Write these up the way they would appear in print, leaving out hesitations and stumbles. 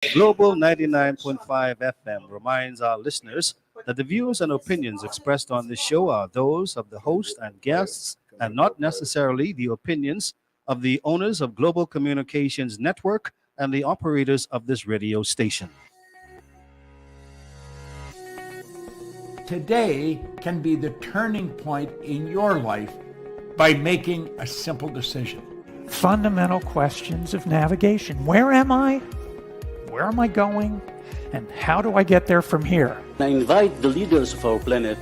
Global 99.5 FM reminds our listeners that the views and opinions expressed on this show are those of the host and guests and not necessarily the opinions of the owners of Global Communications Network and the operators of this radio station. Today can be the turning point in your life by making a simple decision. Fundamental questions of navigation. Where am I? Where am I going? And how do I get there from here? I invite the leaders of our planet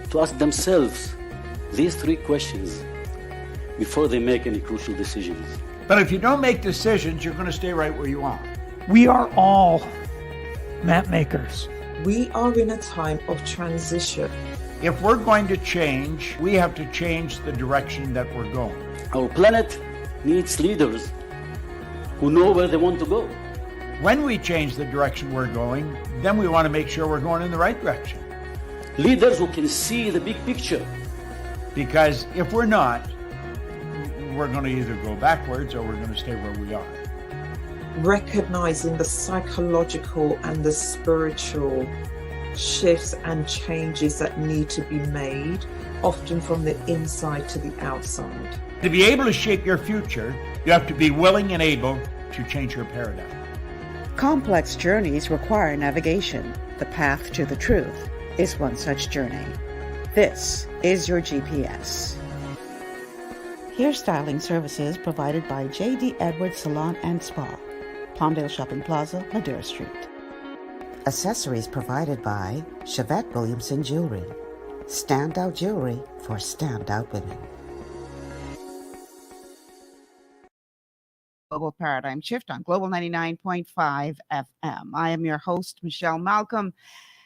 to ask themselves these three questions before they make any crucial decisions. But if you don't make decisions, you're going to stay right where you are. We are all map makers. We are in a time of transition. If we're going to change, we have to change the direction that we're going. Our planet needs leaders who know where they want to go. When we change the direction we're going, then we want to make sure we're going in the right direction. Leaders who can see the big picture. Because if we're not, we're going to either go backwards or we're going to stay where we are. Recognizing the psychological and the spiritual shifts and changes that need to be made, often from the inside to the outside. To be able to shape your future, you have to be willing and able to change your paradigm. Complex journeys require navigation. The path to the truth is one such journey. This is your GPS. Hairstyling services provided by J.D. Edwards Salon and Spa, Palmdale Shopping Plaza, Madera Street. Accessories provided by Chevette Williamson Jewelry. Standout jewelry for standout women. Global Paradigm Shift on Global 99.5 FM. I am your host, Michelle Malcolm.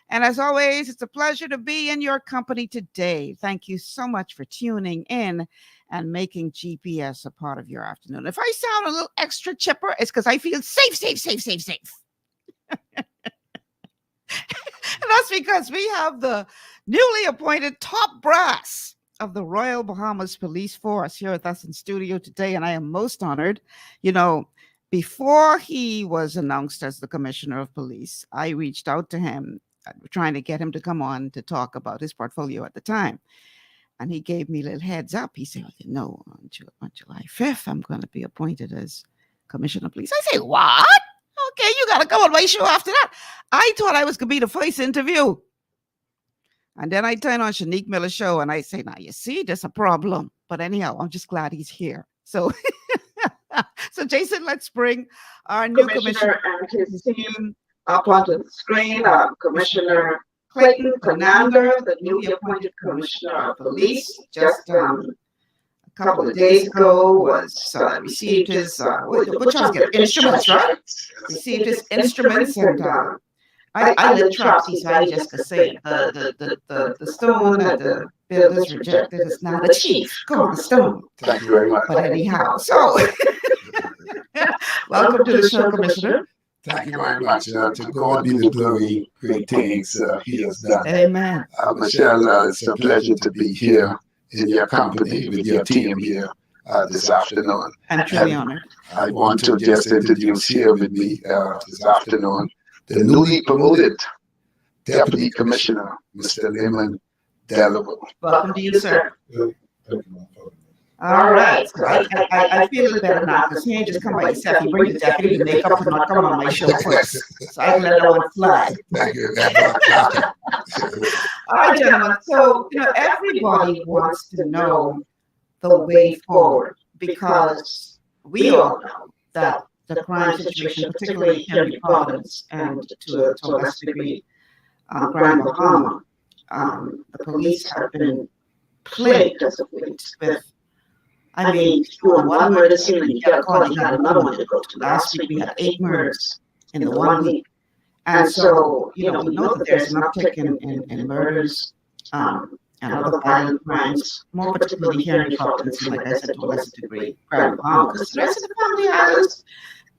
And as always, it's a pleasure to be in your company today. Thank you so much for tuning in and making GPS a part of your afternoon. If I sound a little extra chipper, it's because I feel safe. And that's because we have the newly appointed top brass of the Royal Bahamas Police Force here with us in studio today, and I am most honored. You know, before he was announced as the Commissioner of Police, I reached out to him, trying to get him to come on to talk about his portfolio at the time. And he gave me a little heads up. He said, you know, on July 5th, I'm going to be appointed as Commissioner of Police. I say, what? Okay, you got to come on my show after that. I thought I was going to be the first interview. And then I turn on Shanique Miller's show and I say, now, you see, there's a problem. But anyhow, I'm just glad he's here. So, so Jason, let's bring our new commissioner and his team up onto the screen. Commissioner Clayton Fernander, the newly appointed Commissioner of Police, just a couple of days ago was received his instruments, right? Received his instruments, and I lit traps. He said, I just could say it. The stone that the builders rejected is now the chief cornerstone. Thank you very much. But anyhow, so welcome to the show, Commissioner. Thank you very much. To God be the glory, great things He has done. Amen. Michelle, it's a pleasure to be here in your company with your team here this afternoon. I'm truly honored. I want to just introduce here with me this afternoon the newly promoted Deputy Commissioner, Mr. Lehman Delaware. Welcome to you, sir. All right. So I feel a little better now because he ain't just come by yourself. You bring the jacket, you make up for not coming on my show first. So I can let that one fly. Thank you. All right, gentlemen. So, you know, everybody wants to know the way forward because we all know that the crime situation, particularly here in Providence and to a lesser degree, Grand Bahama, the police have been plagued as of late with, I mean, doing one murder scene and you got a call, you got another one to go to. Last week we had 8 murders in the 1 week. And so, you know, we know that there's an uptick in murders and other violent crimes, more particularly here in Providence, and like I said, to a lesser degree, Grand Bahama, because the rest of the family islands,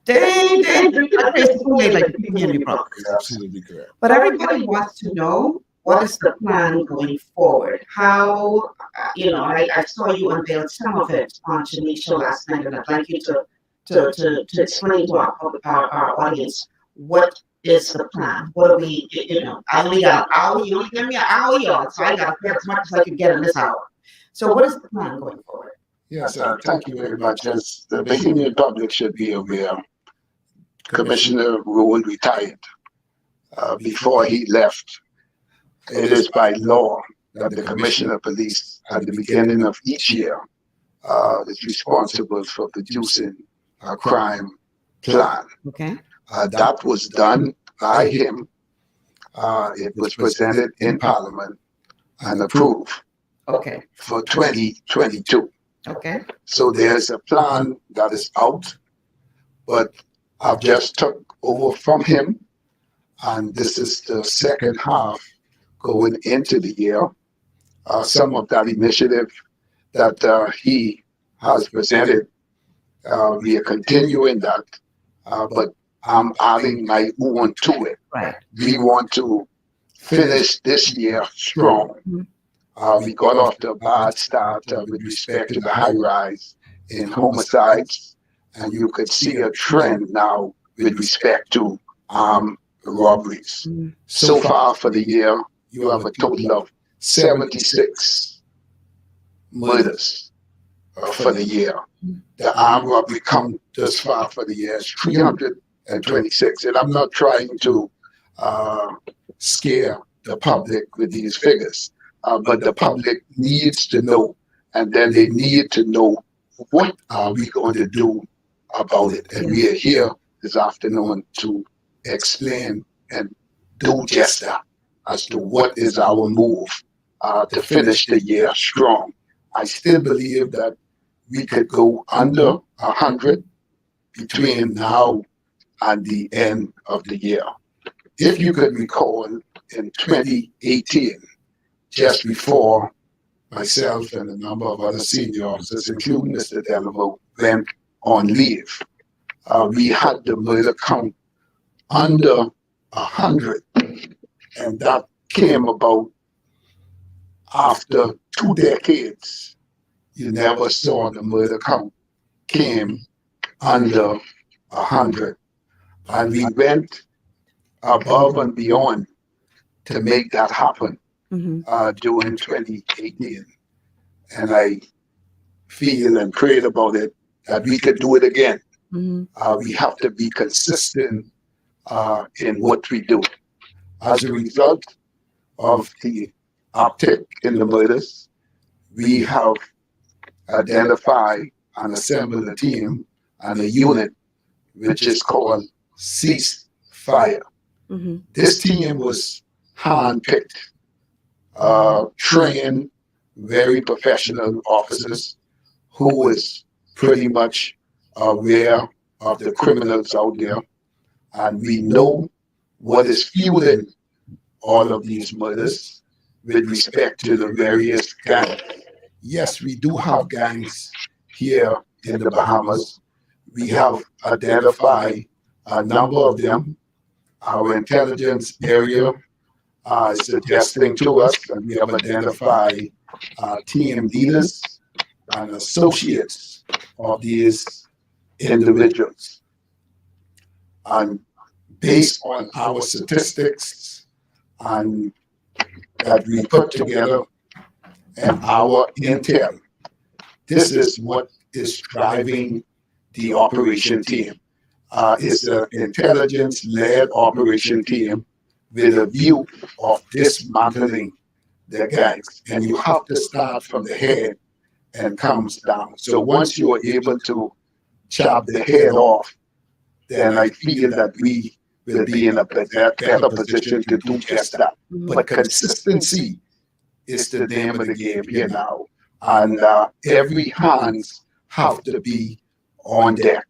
they drink like crazy Kool-Aid like the people here in Providence. Absolutely correct. But everybody wants to know, what is the plan going forward? How, you know, I saw you unveil some of it on Shanique's show last night, and I'd like you to explain to our audience what is the plan? What do we, I only got an hour, you only give me an hour, so I got to get as much as I can get in this hour. So what is the plan going forward? Yes, thank you very much. As the Bahamian public should be aware, Commissioner Rowan retired before he left. It is by law that the Commissioner of Police at the beginning of each year is responsible for producing a crime plan. Okay. That was done by him. It was presented in Parliament and approved Okay. for 2022. Okay. So there's a plan that is out, but I've just took over from him, and this is the second half going into the year. Some of that initiative that he has presented, we are continuing that, but I'm adding my own to it. Right. We want to finish this year strong. We got off to a bad start with respect to the high rise in homicides, and you could see a trend now with respect to robberies. So far for the year, you have a total of 76 murders for the year. The armed robbery count thus far for the year is 326, and I'm not trying to scare the public with these figures. But the public needs to know, and then they need to know what are we going to do about it. And we are here this afternoon to explain and do just that as to what is our move to finish the year strong. I still believe that we could go under 100 between now and the end of the year. If you could recall, in 2018, just before myself and a number of other senior officers, including Mr. Delamo, went on leave, we had the murder count under 100, and that came about after 2 decades. You never saw the murder count came under 100, and we went above and beyond to make that happen. During 2018, and I feel and prayed about it that we could do it again. We have to be consistent in what we do. As a result of the uptick in the murders, we have identified and assembled a team and a unit which is called Cease Fire. This team was handpicked, trained, very professional officers who was pretty much aware of the criminals out there. And we know what is fueling all of these murders with respect to the various gangs. Yes, we do have gangs here in the Bahamas. We have identified a number of them. Our intelligence area is suggesting to us, and we have identified team leaders and associates of these individuals. And based on our statistics and that we put together and our intel, this is what is driving the operation team. It's an intelligence-led operation team with a view of dismantling the gangs. And you have to start from the head and comes down. So once you are able to chop the head off, then I feel that we will be in a better position to do just that. But consistency is the name of the game here now. And every hands have to be on deck.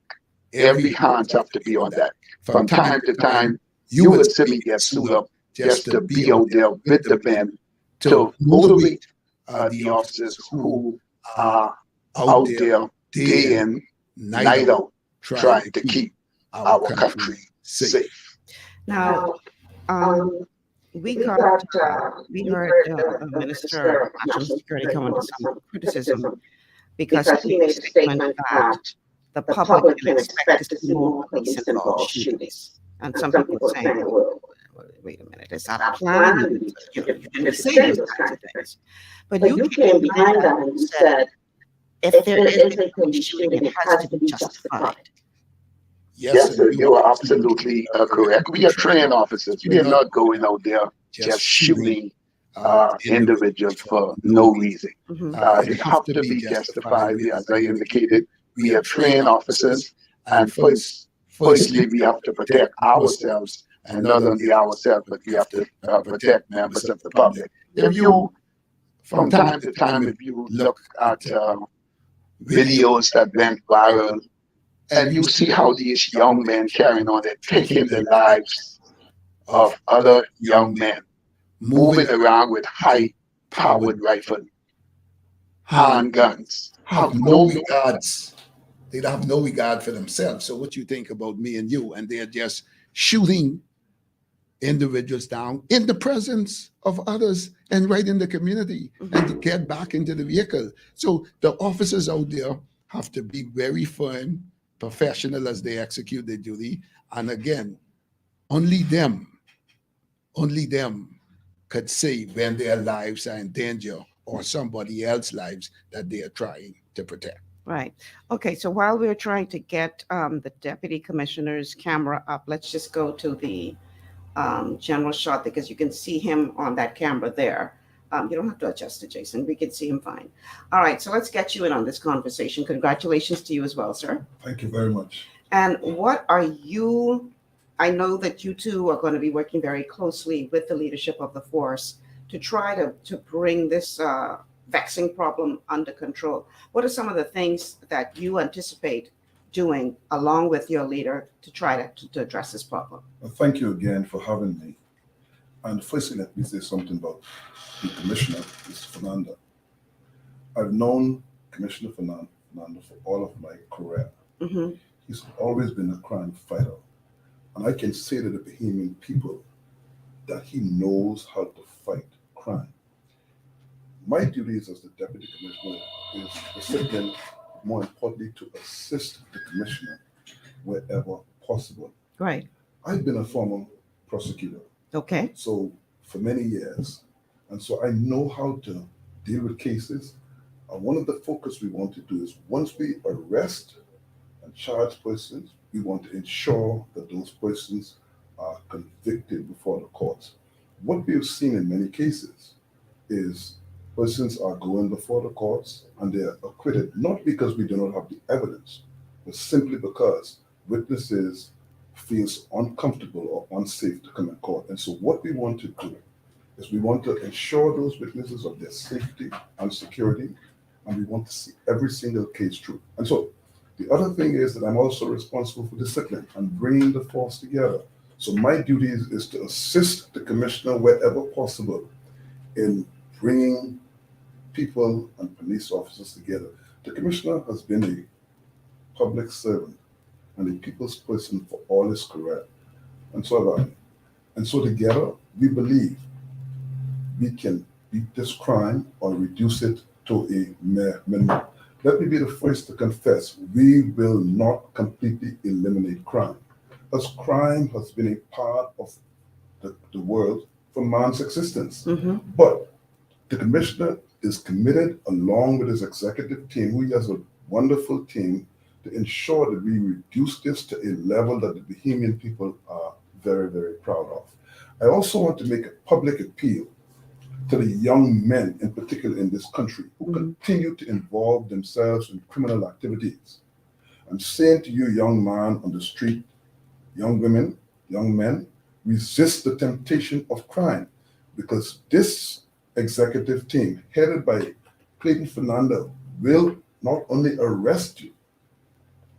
Every hands have to be on deck. From time to time, you will see me get suited up just to be out there with the men to motivate the officers who are out there day in, night out, trying to keep our country safe. Now, we heard the Minister of National Security come under some criticism because he made a statement that the public can expect to see more police involved shootings. And some people are saying, well, wait a minute, is that a plan? You didn't say those kinds of things. But you came behind that and said, if there is a police shooting, it has to be justified. Yes, sir, you are absolutely correct. We are trained officers. We are not going out there just shooting individuals for no reason. It has to be justified. As I indicated, we are trained officers, and firstly, we have to protect ourselves, and not only ourselves, but we have to protect members of the public. If you, from time to time, if you look at videos that went viral, and you see how these young men carrying on, they're taking the lives of other young men, moving around with high-powered rifle, handguns, have no regards. They have no regard for themselves. So what you think about me and you? And they're just shooting individuals down in the presence of others and right in the community and to get back into the vehicle. So the officers out there have to be very firm, professional as they execute their duty. And again, only them could say when their lives are in danger or somebody else's lives that they are trying to protect. Right. Okay. So while we're trying to get the deputy commissioner's camera up, let's just go to the general shot because you can see him on that camera there. You don't have to adjust it, Jason. We can see him fine. All right. So let's get you in on this conversation. Congratulations to you as well, sir. Thank you very much. And what are you? I know that you two are going to be working very closely with the leadership of the force to try to bring this vexing problem under control. What are some of the things that you anticipate doing along with your leader to try to address this problem? Well, thank you again for having me. And firstly, let me say something about the commissioner, Mr. Fernander. I've known Commissioner Fernander for all of my career. He's always been a crime fighter. And I can say to the Bahamian people that he knows how to fight crime. My duties as the deputy commissioner is to sit in, more importantly, to assist the commissioner wherever possible. Right. I've been a former prosecutor. Okay. So for many years. And so I know how to deal with cases. And one of the focus we want to do is once we arrest and charge persons, we want to ensure that those persons are convicted before the courts. What we have seen in many cases is persons are going before the courts and they are acquitted, not because we do not have the evidence, but simply because witnesses feel uncomfortable or unsafe to come in court. And so what we want to do is we want to ensure those witnesses of their safety and security, and we want to see every single case through. And so the other thing is that I'm also responsible for discipline and bringing the force together. So my duty is to assist the commissioner wherever possible in bringing people and police officers together. The commissioner has been a public servant and a people's person for all his career. And so have I. And so together, we believe we can beat this crime or reduce it to a minimum. Let me be the first to confess, we will not completely eliminate crime, as crime has been a part of the world for man's existence. But the commissioner is committed, along with his executive team, who he has a wonderful team, to ensure that we reduce this to a level that the Bahamian people are very, very proud of. I also want to make a public appeal to the young men, in particular in this country, who continue to involve themselves in criminal activities. I'm saying to you, young man on the street, young women, young men, resist the temptation of crime, because this executive team, headed by Clayton Fernander, will not only arrest you,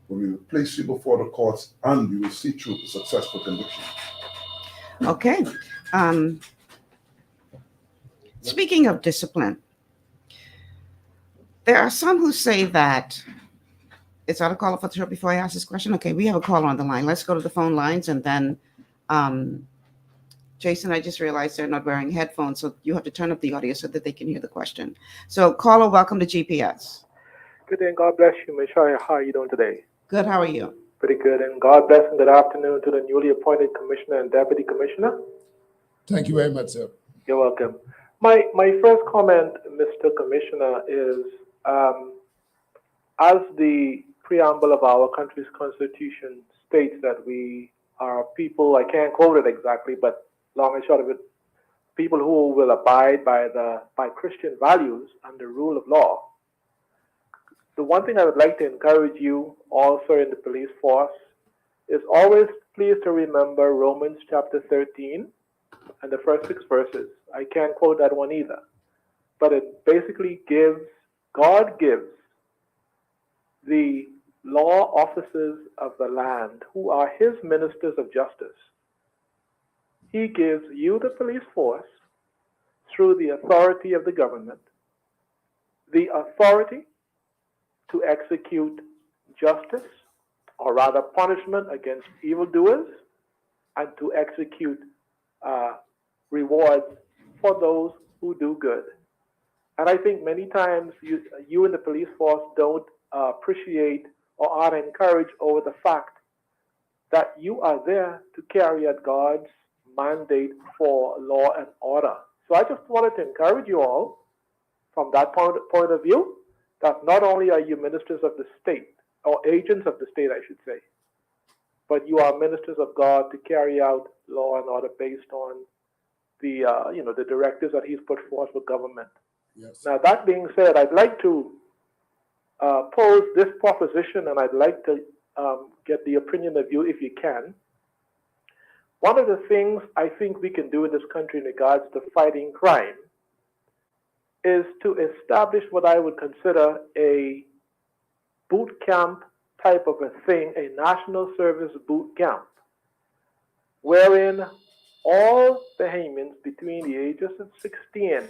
but we will place you before the courts and you will see through a successful conviction. Okay. Speaking of discipline, there are some who say that, is that a caller for the show before I ask this question? Okay, we have a caller on the line. Let's go to the phone lines and then, Jason, I just realized they're not wearing headphones, so you have to turn up the audio so that they can hear the question. So caller, welcome to GPS. Good day and God bless you, Miss. How are you doing today? Good, how are you? Pretty good. And God bless and good afternoon to the newly appointed commissioner and deputy commissioner. Thank you very much, sir. You're welcome. My first comment, Mr. Commissioner, is as the preamble of our country's constitution states that we are people, I can't quote it exactly, but long and short of it, people who will abide by Christian values and the rule of law. The one thing I would like to encourage you also in the police force is always please to remember Romans chapter 13 and the first 6 verses. I can't quote that one either, but it basically God gives the law officers of the land who are his ministers of justice. He gives you, the police force, through the authority of the government, the authority to execute justice, or rather punishment against evildoers, and to execute rewards for those who do good. And I think many times you in the police force don't appreciate or are encouraged over the fact that you are there to carry out God's mandate for law and order. So I just wanted to encourage you all from that point of view, that not only are you ministers of the state, or agents of the state, I should say, but you are ministers of God to carry out law and order based on the the directives that he's put forth for government. Yes. Now, that being said, I'd like to pose this proposition, and I'd like to get the opinion of you if you can. One of the things I think we can do in this country in regards to fighting crime is to establish what I would consider a boot camp type of a thing, a national service boot camp, wherein all Bahamians between the ages of 16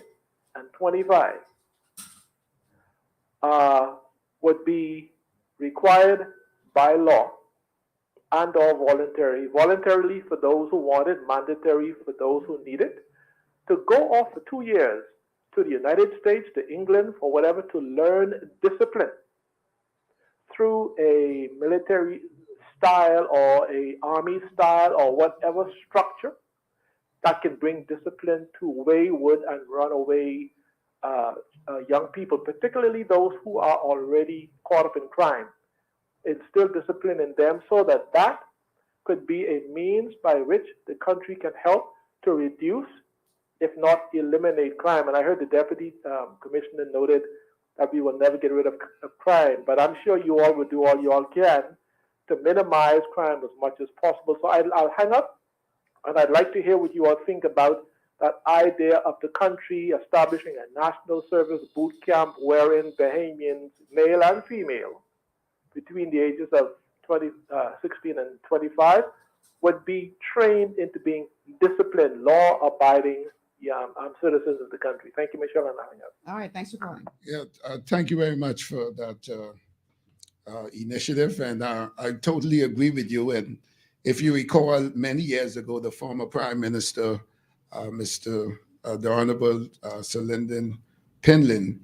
and 25 would be required by law and or voluntarily for those who want it, mandatory for those who need it, to go off for 2 years to the United States, to England, or whatever, to learn discipline through a military style or a army style or whatever structure that can bring discipline to wayward and runaway young people, particularly those who are already caught up in crime. Instill discipline in them so that that could be a means by which the country can help to reduce, if not eliminate, crime. And I heard the deputy commissioner noted that we will never get rid of crime, but I'm sure you all will do all you all can to minimize crime as much as possible. So I'll hang up, and I'd like to hear what you all think about that idea of the country establishing a national service boot camp wherein Bahamians, male and female, between the ages of 16 and 25, would be trained into being disciplined, law-abiding citizens of the country. Thank you, Michelle, and I'll hang up. All right, thanks for calling. Yeah, thank you very much for that initiative, and I totally agree with you. And if you recall, many years ago, the former Prime Minister, the Honorable Sir Lyndon Pinlin,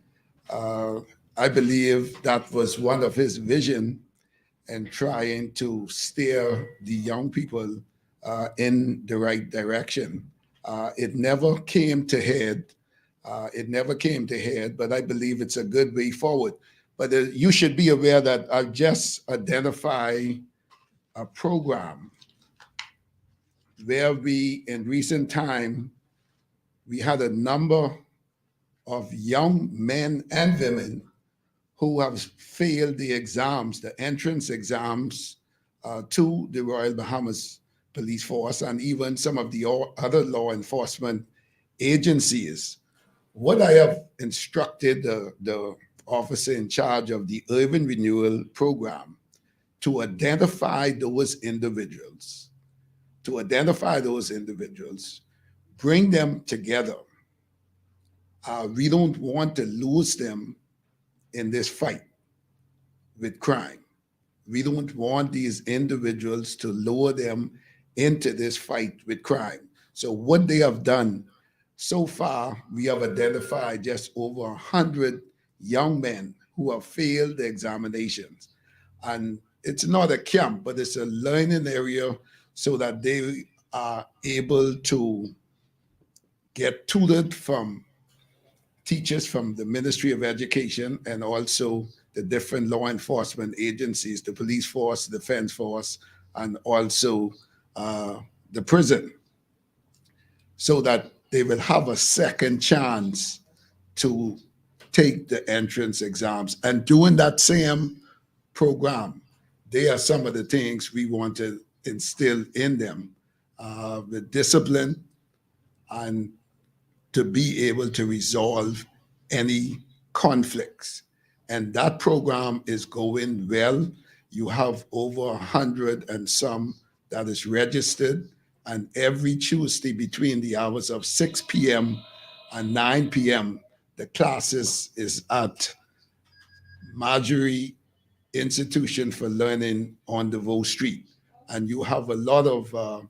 I believe that was one of his vision in trying to steer the young people in the right direction. It never came to head. But I believe it's a good way forward. But you should be aware that I've just identified a program where we, in recent time, we had a number of young men and women who have failed the exams, the entrance exams to the Royal Bahamas Police Force and even some of the other law enforcement agencies. What I have instructed the officer in charge of the Urban Renewal Program to identify those individuals, bring them together. We don't want to lose them in this fight with crime. We don't want these individuals to lure them into this fight with crime. So what they have done so far, we have identified just over 100 young men who have failed the examinations. And it's not a camp, but it's a learning area so that they are able to get tutored from teachers from the Ministry of Education and also the different law enforcement agencies, the police force, the defense force, and also the prison, so that they will have a second chance to take the entrance exams. And doing that same program, they are some of the things we want to instill in them, the discipline and to be able to resolve any conflicts. And that program is going well. You have over 100 and some that is registered. And every Tuesday between the hours of 6 p.m. and 9 p.m., the classes is at Marjorie Institution for Learning on DeVoe Street. And you have a lot of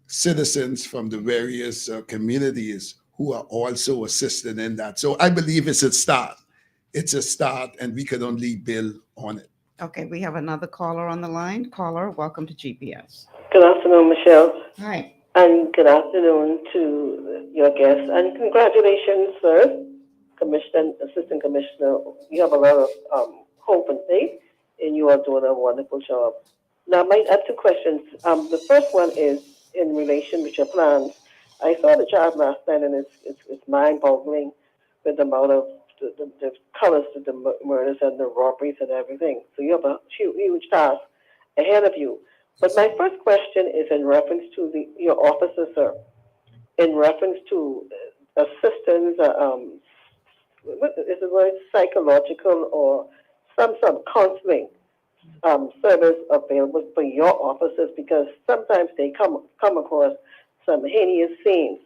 citizens from the various communities who are also assisted in that. So I believe it's a start. It's a start, and we could only build on it. Okay, we have another caller on the line. Caller, welcome to GPS. Good afternoon, Michelle. Hi. And good afternoon to your guests. And congratulations, sir, Commissioner, Assistant Commissioner. You have a lot of hope and faith, and you are doing a wonderful job. Now, I have two questions. The first one is in relation with your plans. I saw the job last night, and it's mind-boggling with the amount of the colors of the murders and the robberies and everything. So you have a huge task ahead of you. But my first question is in reference to your officers, sir. In reference to assistance, what is the word, psychological or some counseling service available for your officers, because sometimes they come across some heinous scenes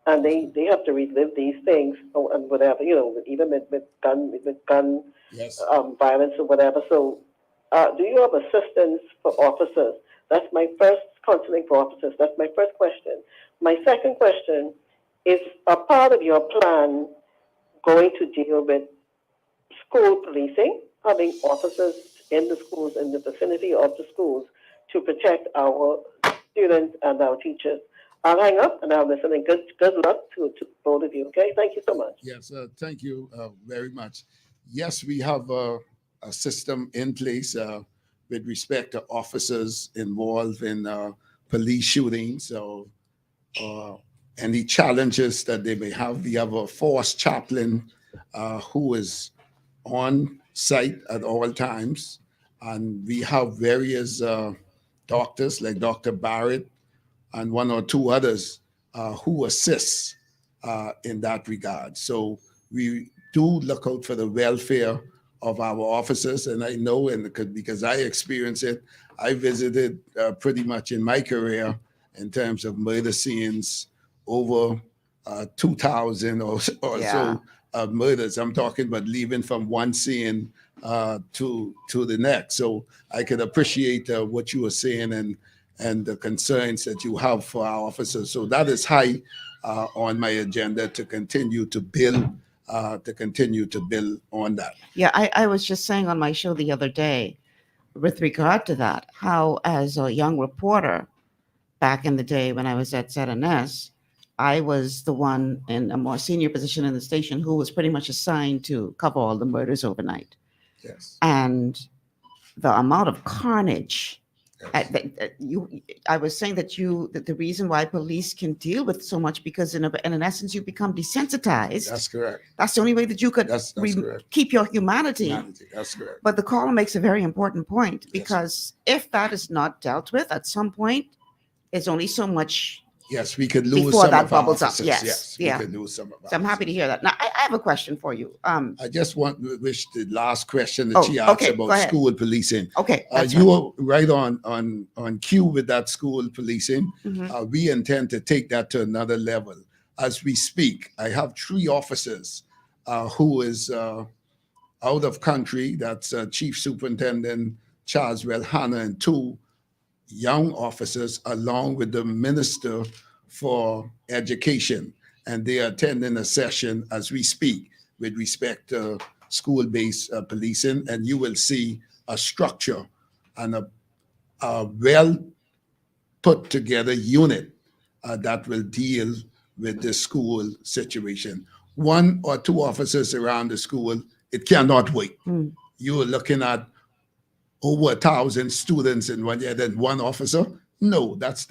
and they have to relive these things and whatever, even with gun Yes. Violence or whatever. So do you have assistance for officers? That's my first counseling for officers. That's my first question. My second question is, a part of your plan going to deal with school policing, having officers in the schools, in the vicinity of the schools, to protect our students and our teachers? I'll hang up and I'll listen, and good luck to both of you, okay? Thank you so much. Yes, thank you very much. Yes, we have a system in place with respect to officers involved in police shootings or any challenges that they may have. We have a force chaplain who is on site at all times. And we have various doctors like Dr. Barrett and one or two others who assist in that regard. So we do look out for the welfare of our officers. And I know, and because I experienced it, I visited pretty much in my career in terms of murder scenes over 2,000 or so murders. I'm talking about leaving from one scene to the next. So I could appreciate what you were saying and the concerns that you have for our officers. So that is high on my agenda to continue to build on that. Yeah, I was just saying on my show the other day with regard to that, how as a young reporter back in the day when I was at ZNS, I was the one in a more senior position in the station who was pretty much assigned to cover all the murders overnight. Yes. And the amount of carnage. I was saying that the reason why police can deal with so much, because in essence you become desensitized. That's correct. That's the only way that you could That's correct. keep your humanity. That's correct. But the caller makes a very important point, because if that is not dealt with at some point, it's only so much. Yes, we could lose before some that of our bubbles up. officers. Yes, we could lose some of our So I'm happy to hear that. Now I have a question for you. I just wish the last question that she asked okay, go about ahead. school policing. Okay, You were right on cue with that school policing. Mhm. We intend to take that to another level. As we speak, I have 3 officers who is out of country. That's Chief Superintendent Charles Welhana and 2 young officers along with the Minister for Education. And they are attending a session as we speak with respect to school-based policing. And you will see a structure and a well put together unit that will deal with the school situation. One or two officers around the school, it cannot wait. You're looking at over 1,000 students in 1 year, then one officer. No, that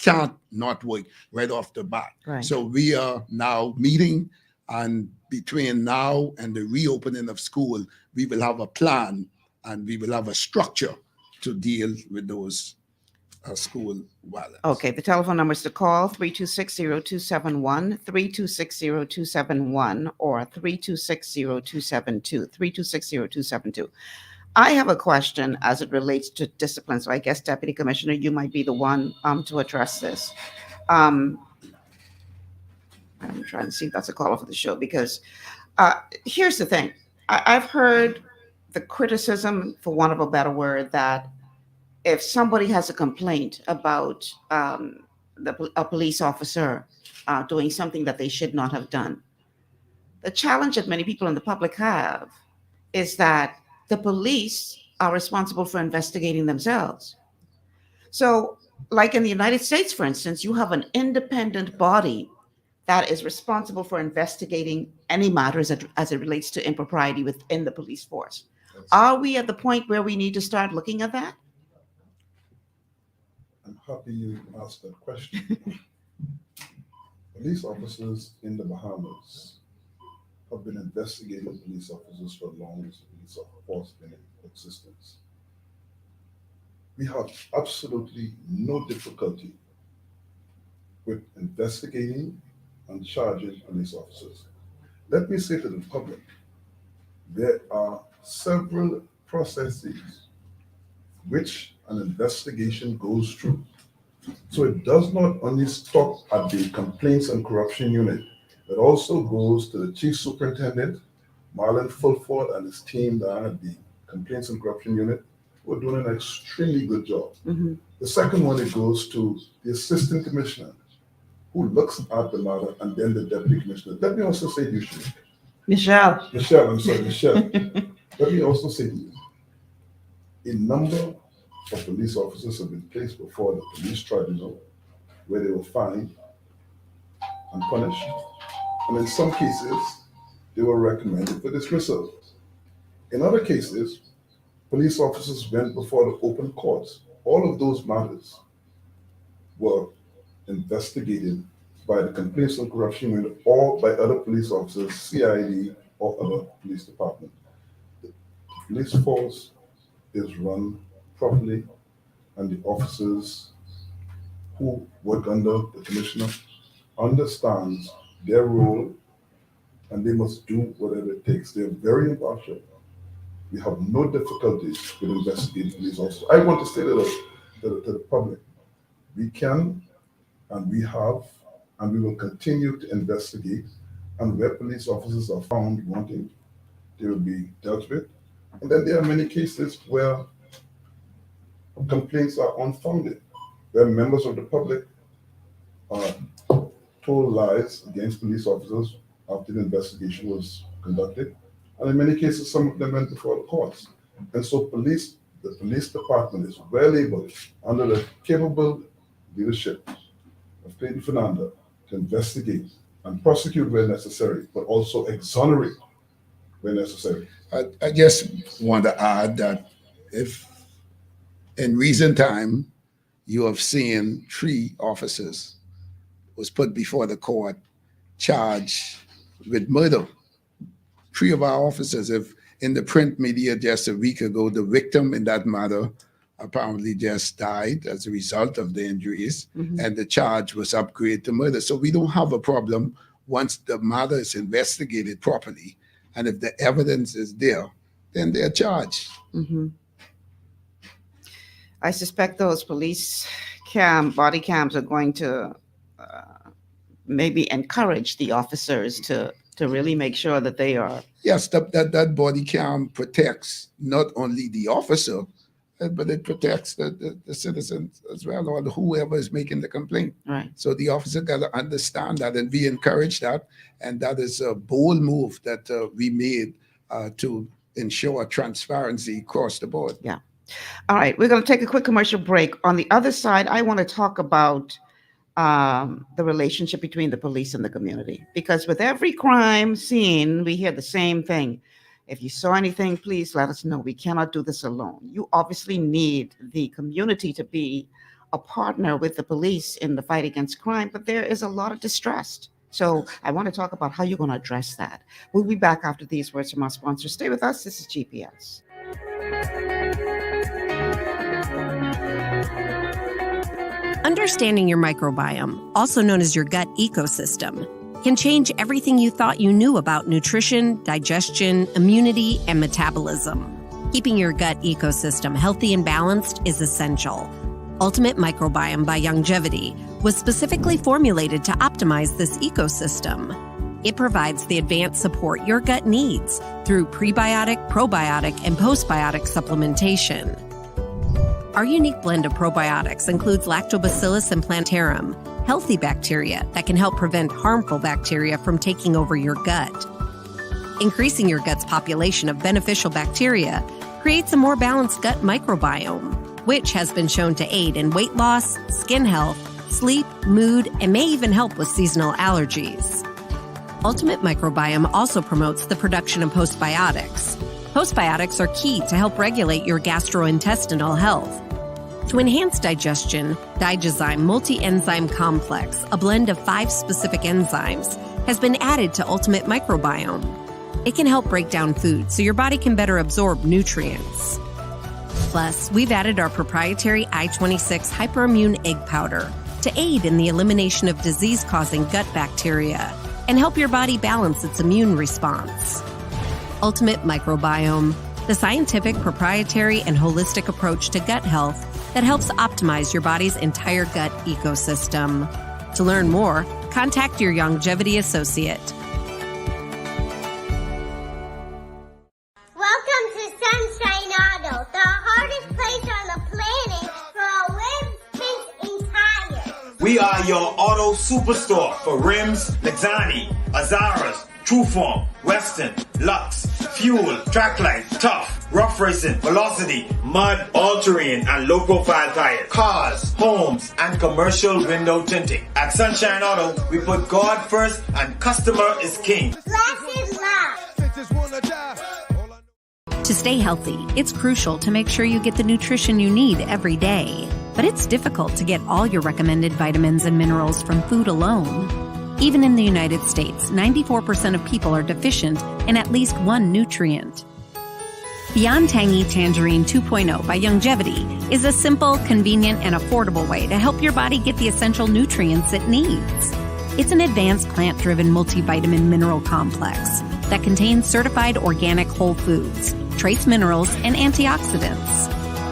can't not work right off the bat. Right. So we are now meeting, and between now and the reopening of school, we will have a plan and we will have a structure to deal with those school violence. Okay, the telephone numbers to call 326-0271, 326-0271, or 326-0272, 326-0272. I have a question as it relates to discipline. So I guess, Deputy Commissioner, you might be the one to address this. I'm trying to see if that's a caller for the show, because here's the thing. I've heard the criticism, for want of a better word, that if somebody has a complaint about a police officer doing something that they should not have done, the challenge that many people in the public have is that the police are responsible for investigating themselves. So, like in the United States, for instance, you have an independent body that is responsible for investigating any matters as it relates to impropriety within the police force. Are we at the point where we need to start looking at that? I'm happy you asked that question. Police officers in the Bahamas have been investigating police officers for as long as the police force has been in existence. We have absolutely no difficulty with investigating and charging police officers. Let me say to the public, there are several processes which an investigation goes through. So it does not only stop at the Complaints and Corruption Unit, it also goes to the Chief Superintendent, Marlon Fulford, and his team that at the Complaints and Corruption Unit, who are doing an extremely good job. The second one, it goes to the Assistant Commissioner, who looks at the matter, and then the Deputy Commissioner. Let me also say to you, Michelle. Michelle. Let me also say to you, a number of police officers have been placed before the police tribunal where they were fined and punished. And in some cases, they were recommended for dismissal. In other cases, police officers went before the open courts. All of those matters were investigated by the Complaints and Corruption Unit or by other police officers, CID, or other police department. The police force is run properly, and the officers who work under the commissioner understands their role, and they must do whatever it takes. They're very impartial. We have no difficulties with investigating police officers. I want to say to the public, we can, and we have, and we will continue to investigate, and where police officers are found wanting, they will be dealt with. And then there are many cases where complaints are unfounded, where members of the public told lies against police officers after the investigation was conducted. And in many cases, some of them went before the courts. And so the police department is well able, under the capable leadership of Clayton Fernander, to investigate and prosecute where necessary, but also exonerate where necessary. I just want to add that if in recent time you have seen 3 officers was put before the court charged with murder. 3 of our officers, if in the print media just a week ago, the victim in that matter apparently just died as a result of the injuries, and the charge was upgraded to murder. So we don't have a problem once the matter is investigated properly, and if the evidence is there, then they're charged. I suspect those police body cams are going to maybe encourage the officers to really make sure that they are. Yes, that body cam protects not only the officer, but it protects the citizens as well, or whoever is making the complaint. Right. So the officer got to understand that, and we encourage that. And that is a bold move that we made to ensure transparency across the board. Yeah. All right. We're going to take a quick commercial break. On the other side, I want to talk about the relationship between the police and the community, because with every crime scene, we hear the same thing. If you saw anything, please let us know. We cannot do this alone. You obviously need the community to be a partner with the police in the fight against crime, but there is a lot of distrust. So I want to talk about how you're going to address that. We'll be back after these words from our sponsors. Stay with us. This is GPS. Understanding your microbiome, also known as your gut ecosystem, can change everything you thought you knew about nutrition, digestion, immunity, and metabolism. Keeping your gut ecosystem healthy and balanced is essential. Ultimate Microbiome by Longevity was specifically formulated to optimize this ecosystem. It provides the advanced support your gut needs through prebiotic, probiotic, and postbiotic supplementation. Our unique blend of probiotics includes Lactobacillus and Plantarum, healthy bacteria that can help prevent harmful bacteria from taking over your gut. Increasing your gut's population of beneficial bacteria creates a more balanced gut microbiome, which has been shown to aid in weight loss, skin health, sleep, mood, and may even help with seasonal allergies. Ultimate Microbiome also promotes the production of postbiotics. Postbiotics are key to help regulate your gastrointestinal health. To enhance digestion, Digizyme Multi-Enzyme Complex, a blend of 5 specific enzymes, has been added to Ultimate Microbiome. It can help break down food so your body can better absorb nutrients. Plus, we've added our proprietary I-26 Hyperimmune Egg Powder to aid in the elimination of disease-causing gut bacteria and help your body balance its immune response. Ultimate Microbiome, the scientific, proprietary, and holistic approach to gut health that helps optimize your body's entire gut ecosystem. To learn more, contact your Longevity associate. Welcome to Sunshine Auto, the hardest place on the planet for a rims, paint, and tires. We are your auto superstore for rims, Lexani, Azaras, Trueform, Western, Lux, Fuel, Tracklight, Tough, Rough Racing, Velocity, Mud, All-Terrain, and low-profile tires, cars, homes, and commercial window tinting. At Sunshine Auto, we put God first and customer is king. Glasses love. To stay healthy, it's crucial to make sure you get the nutrition you need every day. But it's difficult to get all your recommended vitamins and minerals from food alone. Even in the United States, 94% of people are deficient in at least one nutrient. Beyond Tangy Tangerine 2.0 by Longevity is a simple, convenient, and affordable way to help your body get the essential nutrients it needs. It's an advanced plant-driven multivitamin mineral complex that contains certified organic whole foods, trace minerals, and antioxidants.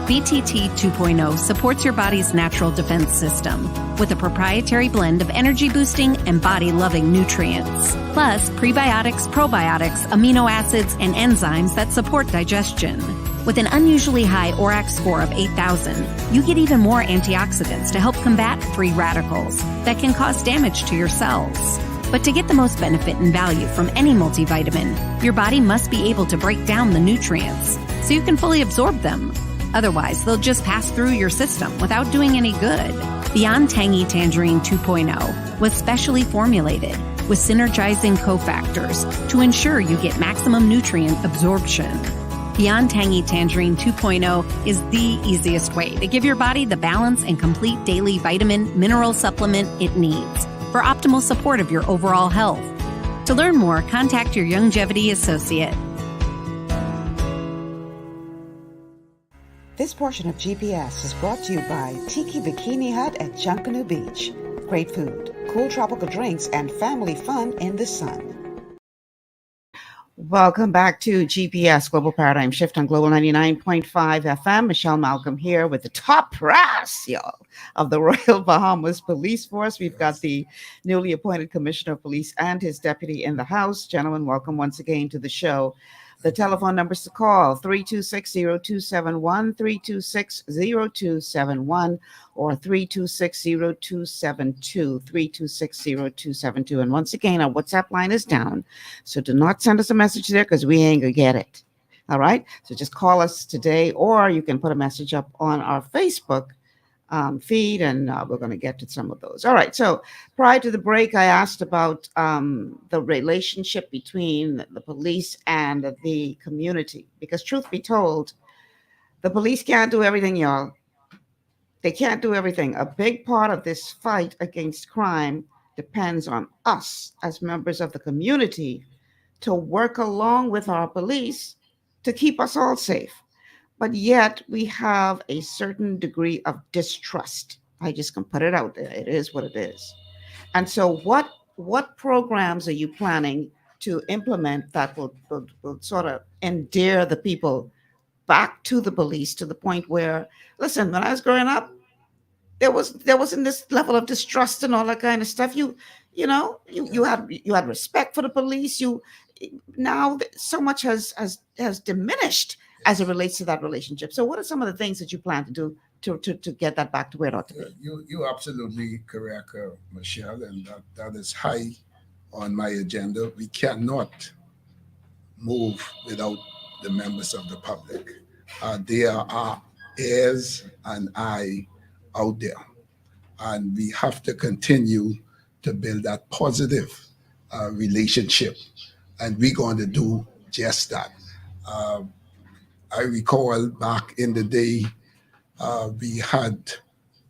BTT 2.0 supports your body's natural defense system with a proprietary blend of energy-boosting and body-loving nutrients, plus prebiotics, probiotics, amino acids, and enzymes that support digestion. With an unusually high ORAC score of 8,000, you get even more antioxidants to help combat free radicals that can cause damage to your cells. But to get the most benefit and value from any multivitamin, your body must be able to break down the nutrients so you can fully absorb them. Otherwise, they'll just pass through your system without doing any good. Beyond Tangy Tangerine 2.0 was specially formulated with synergizing cofactors to ensure you get maximum nutrient absorption. Beyond Tangy Tangerine 2.0 is the easiest way to give your body the balance and complete daily vitamin mineral supplement it needs for optimal support of your overall health. To learn more, contact your Longevity associate. This portion of GPS is brought to you by Tiki Bikini Hut at Junkanoo Beach. Great food, cool tropical drinks, and family fun in the sun. Welcome back to GPS Global Paradigm Shift on Global 99.5 FM. Michelle Malcolm here with the top brass, y'all, of the Royal Bahamas Police Force. We've got the newly appointed Commissioner of Police and his deputy in the house. Gentlemen, welcome once again to the show. The telephone numbers to call, 326-0271, 326-0271, or 326-0272, 326-0272. And once again, our WhatsApp line is down, so do not send us a message there because we ain't going to get it. All right. So just call us today, or you can put a message up on our Facebook feed, and we're going to get to some of those. All right. So prior to the break, I asked about the relationship between the police and the community, because truth be told, the police can't do everything, y'all. They can't do everything. A big part of this fight against crime depends on us as members of the community to work along with our police to keep us all safe. But yet we have a certain degree of distrust. I just can put it out there. It is what it is. And so what programs are you planning to implement that will sort of endear the people back to the police, to the point where, listen, when I was growing up, there wasn't this level of distrust and all that kind of stuff. You had respect for the police. Now so much has diminished as it relates to that relationship. So what are some of the things that you plan to do to get that back to where it ought to be? You're absolutely correct, Michelle, and that is high on my agenda. We cannot move without the members of the public. They are our ears and eye out there, and we have to continue to build that positive relationship, and we're going to do just that. I recall back in the day, we had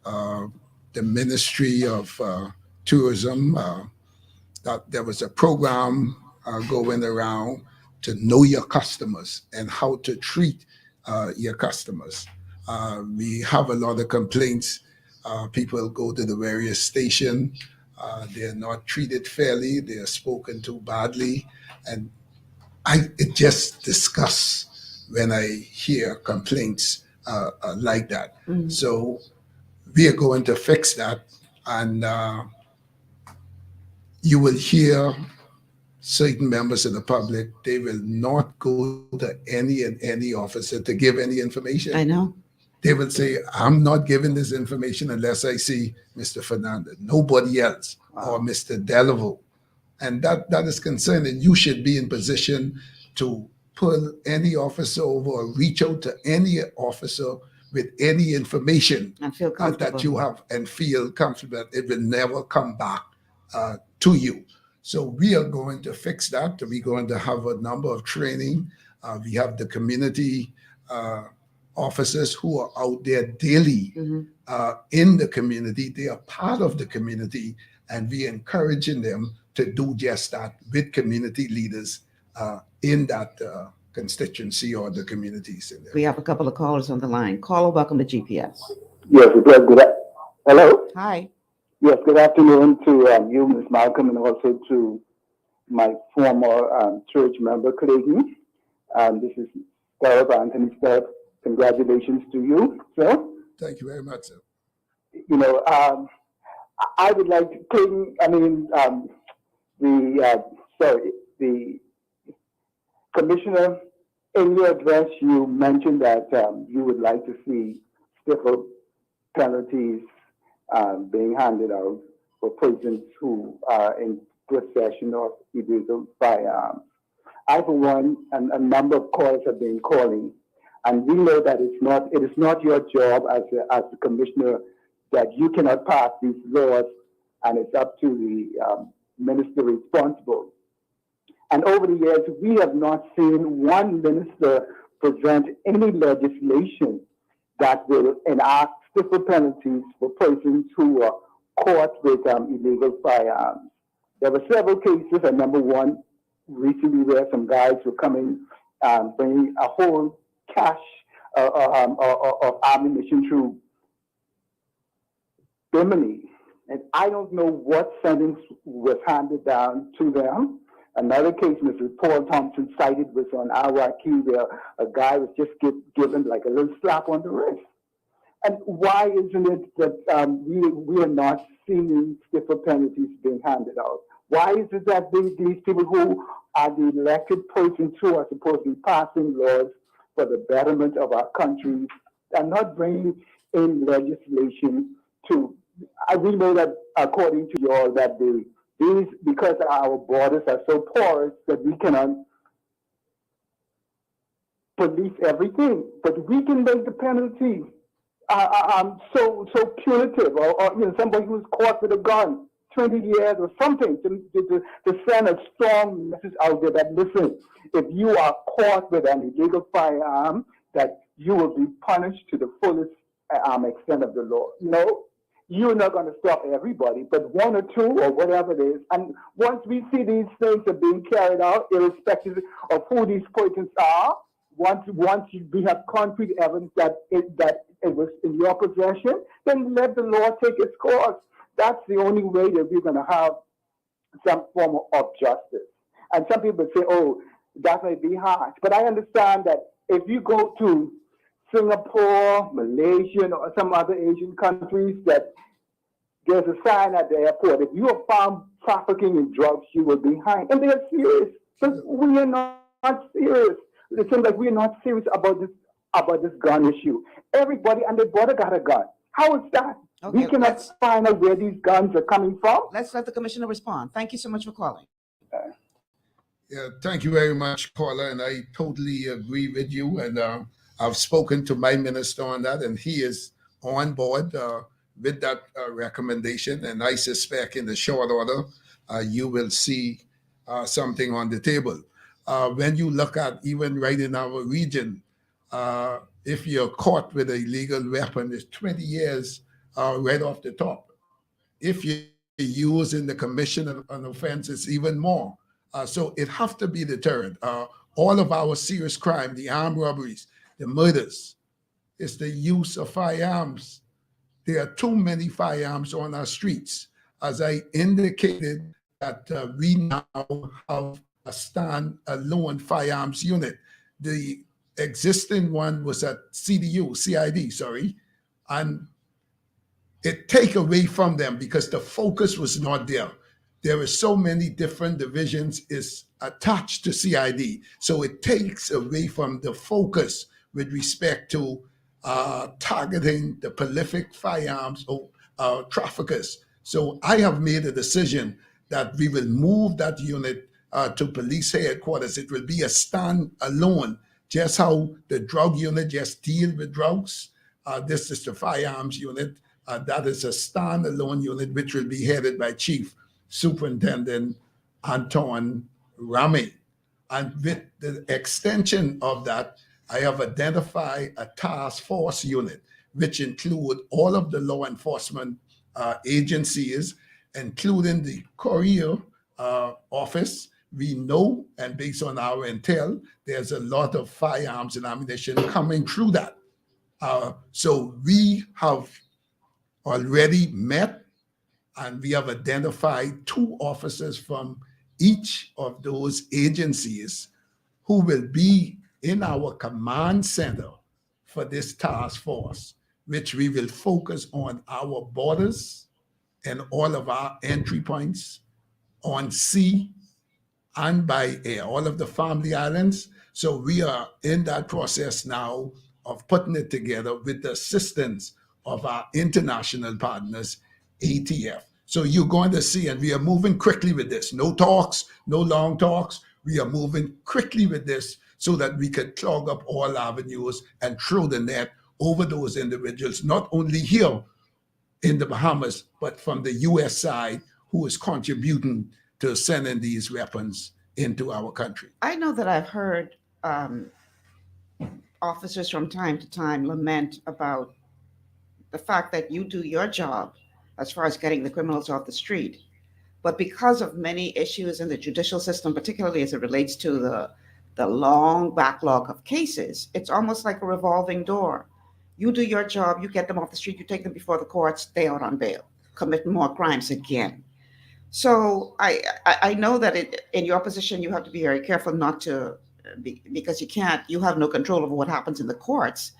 the Ministry of Tourism, that there was a program going around to know your customers and how to treat your customers. We have a lot of complaints. People go to the various stations. They're not treated fairly. They are spoken to badly. And it just disgusts when I hear complaints like that. Mhm. So we are going to fix that. And you will hear certain members of the public, they will not go to any officer to give any information. I know. They will say, I'm not giving this information unless I see Mr. Fernander, nobody else, or Mr. Delaveau. And that is concerning. You should be in position to pull any officer over or reach out to any officer with any information And feel comfortable. that you have, and feel comfortable that it will never come back to you. So we are going to fix that. We're going to have a number of training. We have the community officers who are out there daily in the community. They are part of the community, and we are encouraging them to do just that with community leaders in that constituency or the communities in there. We have a couple of callers on the line. Caller, welcome to GPS. Yes, hello? Hi. Yes, good afternoon to you, Ms. Malcolm, and also to my former church member, Clayton. This is Stirrup, Anthony Stirrup. Congratulations to you, sir. Thank you very much, sir. You know, I would like to, Clayton, the commissioner, in your address, you mentioned that you would like to see stiffer penalties being handed out for persons who are in possession of illegal firearms. I, for one, and a number of calls have been calling, and we know that it is not your job as the commissioner, that you cannot pass these laws, and it's up to the minister responsible. And over the years, we have not seen one minister present any legislation that will enact stiffer penalties for persons who are caught with illegal firearms. There were several cases, and number one, recently where some guys were coming, bringing a whole cache of ammunition through Bimini. And I don't know what sentence was handed down to them. Another case, Mr. Paul Thompson cited, was on RYQ, where a guy was just given like a little slap on the wrist. And why isn't it that we are not seeing stiffer penalties being handed out? Why is it that these people who are the elected persons who are supposed to be passing laws for the betterment of our country are not bringing in legislation to? We know that, according to you all, that because our borders are so porous, that we cannot police everything, but we can make the penalty so punitive, or somebody who's caught with a gun, 20 years or something, to send a strong message out there that, listen, if you are caught with an illegal firearm, that you will be punished to the fullest extent of the law. No, you're not going to stop everybody, but one or two or whatever it is. And once we see these things are being carried out, irrespective of who these persons are, once we have concrete evidence that it was in your possession, then let the law take its course. That's the only way that we're going to have some form of justice. And some people say, oh, that may be harsh. But I understand that if you go to Singapore, Malaysia, or some other Asian countries, that there's a sign at the airport. If you are found trafficking in drugs, you will be hanged. And they are serious. But we are not serious. It seems like we're not serious about this gun issue. Everybody and their brother got a gun. How is that? Okay, we cannot find out where these guns are coming from. Let's let the commissioner respond. Thank you so much for calling. Yeah, thank you very much, Paula, and I totally agree with you. And I've spoken to my minister on that, and he is on board with that recommendation. And I suspect in the short order, you will see something on the table. When you look at even right in our region, if you're caught with an illegal weapon, it's 20 years right off the top. If you use in the commission of an offense, it's even more. So it has to be deterrent. All of our serious crime, the armed robberies, the murders, is the use of firearms. There are too many firearms on our streets. As I indicated, that we now have a stand-alone firearms unit. The existing one was at CID, and it take away from them because the focus was not there. There are so many different divisions is attached to CID. So it takes away from the focus with respect to targeting the prolific firearms traffickers. So I have made a decision that we will move that unit to police headquarters. It will be a stand-alone, just how the drug unit just deal with drugs. This is the firearms unit. That is a stand-alone unit, which will be headed by Chief Superintendent Anton Rami. And with the extension of that, I have identified a task force unit, which include all of the law enforcement agencies, including the Courier office. We know, and based on our intel, there's a lot of firearms and ammunition coming through that. So we have already met, and we have identified 2 officers from each of those agencies who will be in our command center for this task force, which we will focus on our borders and all of our entry points on sea and by air, all of the family islands. So we are in that process now of putting it together with the assistance of our international partners, ATF. So you're going to see, and we are moving quickly with this. No talks, no long talks. We are moving quickly with this so that we can clog up all avenues and throw the net over those individuals, not only here in the Bahamas, but from the U.S. side, who is contributing to sending these weapons into our country. I know that I've heard officers from time to time lament about the fact that you do your job as far as getting the criminals off the street. But because of many issues in the judicial system, particularly as it relates to the long backlog of cases, it's almost like a revolving door. You do your job, you get them off the street, you take them before the courts, they out on bail, commit more crimes again. So I know that in your position, you have to be very careful not to, because you have no control over what happens in the courts.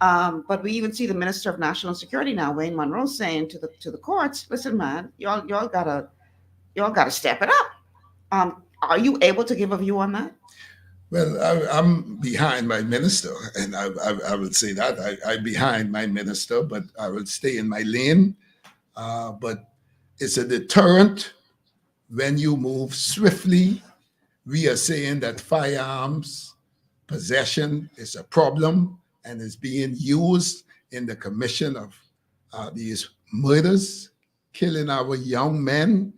But we even see the Minister of National Security now, Wayne Monroe, saying to the courts, "Listen, man, y'all gotta step it up." Are you able to give a view on that? Well, I'm behind my minister, and I would say that I'm behind my minister, but I will stay in my lane. But it's a deterrent when you move swiftly. We are saying that firearms possession is a problem and is being used in the commission of these murders, killing our young men.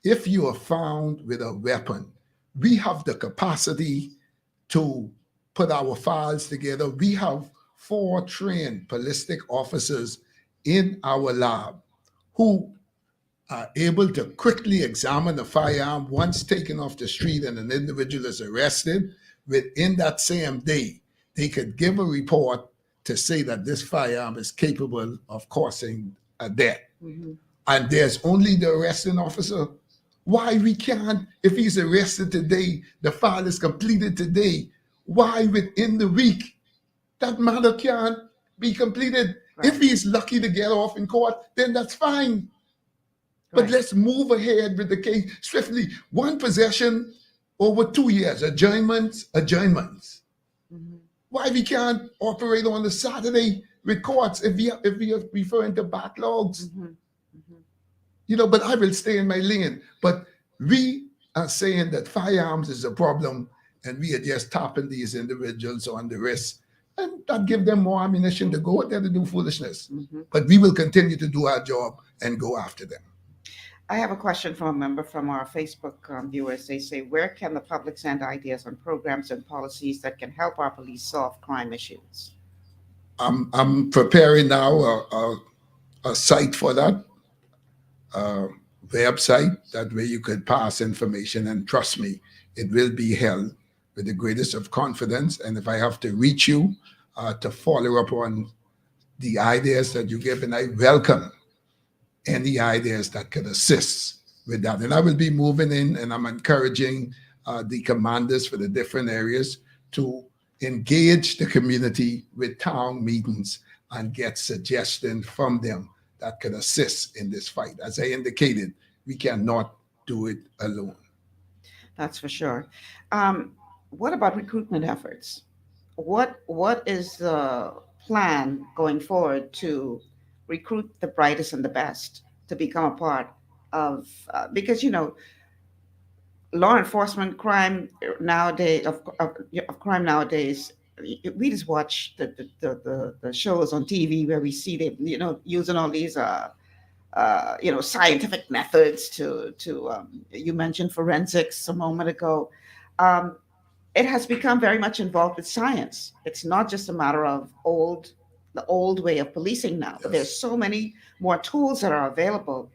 If you are found with a weapon, we have the capacity to put our files together. We have 4 trained ballistic officers in our lab who are able to quickly examine a firearm once taken off the street and an individual is arrested. Within that same day, they could give a report to say that this firearm is capable of causing a death. And there's only the arresting officer. Why we can't, if he's arrested today, the file is completed today, why within the week that matter can't be completed? Right. If he's lucky to get off in court, then that's fine. But right. Let's move ahead with the case swiftly. One possession over 2 years, adjournments. Why we can't operate on the Saturday with courts if we are referring to backlogs? You know, but I will stay in my lane. But we are saying that firearms is a problem, and we are just tapping these individuals on the wrist, and that give them more ammunition to go out there to do foolishness. But we will continue to do our job and go after them. I have a question from a member from our Facebook viewers. They say, where can the public send ideas on programs and policies that can help our police solve crime issues? I'm preparing now a site for that. Website, that way you could pass information, and trust me, it will be held with the greatest of confidence. And if I have to reach you to follow up on the ideas that you give, and I welcome any ideas that could assist with that. And I will be moving in, and I'm encouraging the commanders for the different areas to engage the community with town meetings and get suggestions from them that could assist in this fight. As I indicated, we cannot do it alone. That's for sure. What about recruitment efforts? What is the plan going forward to recruit the brightest and the best to become a part of, because, you know, law enforcement crime nowadays, crime nowadays, we just watch the shows on TV where we see them, you know, using all these, you know, scientific methods to you mentioned forensics a moment ago. It has become very much involved with science. It's not just a matter of the old way of policing now, but there's so many more tools that are available.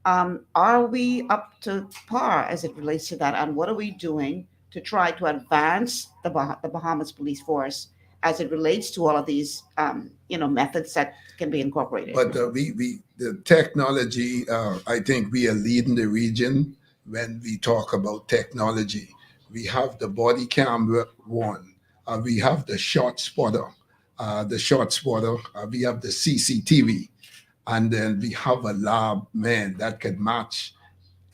Are we up to par as it relates to that? And what are we doing to try to advance the Bahamas Police Force as it relates to all of these, you know, methods that can be incorporated? But the technology, I think we are leading the region when we talk about technology. We have the body camera one. We have the shot spotter. We have the CCTV. And then we have a lab man that can match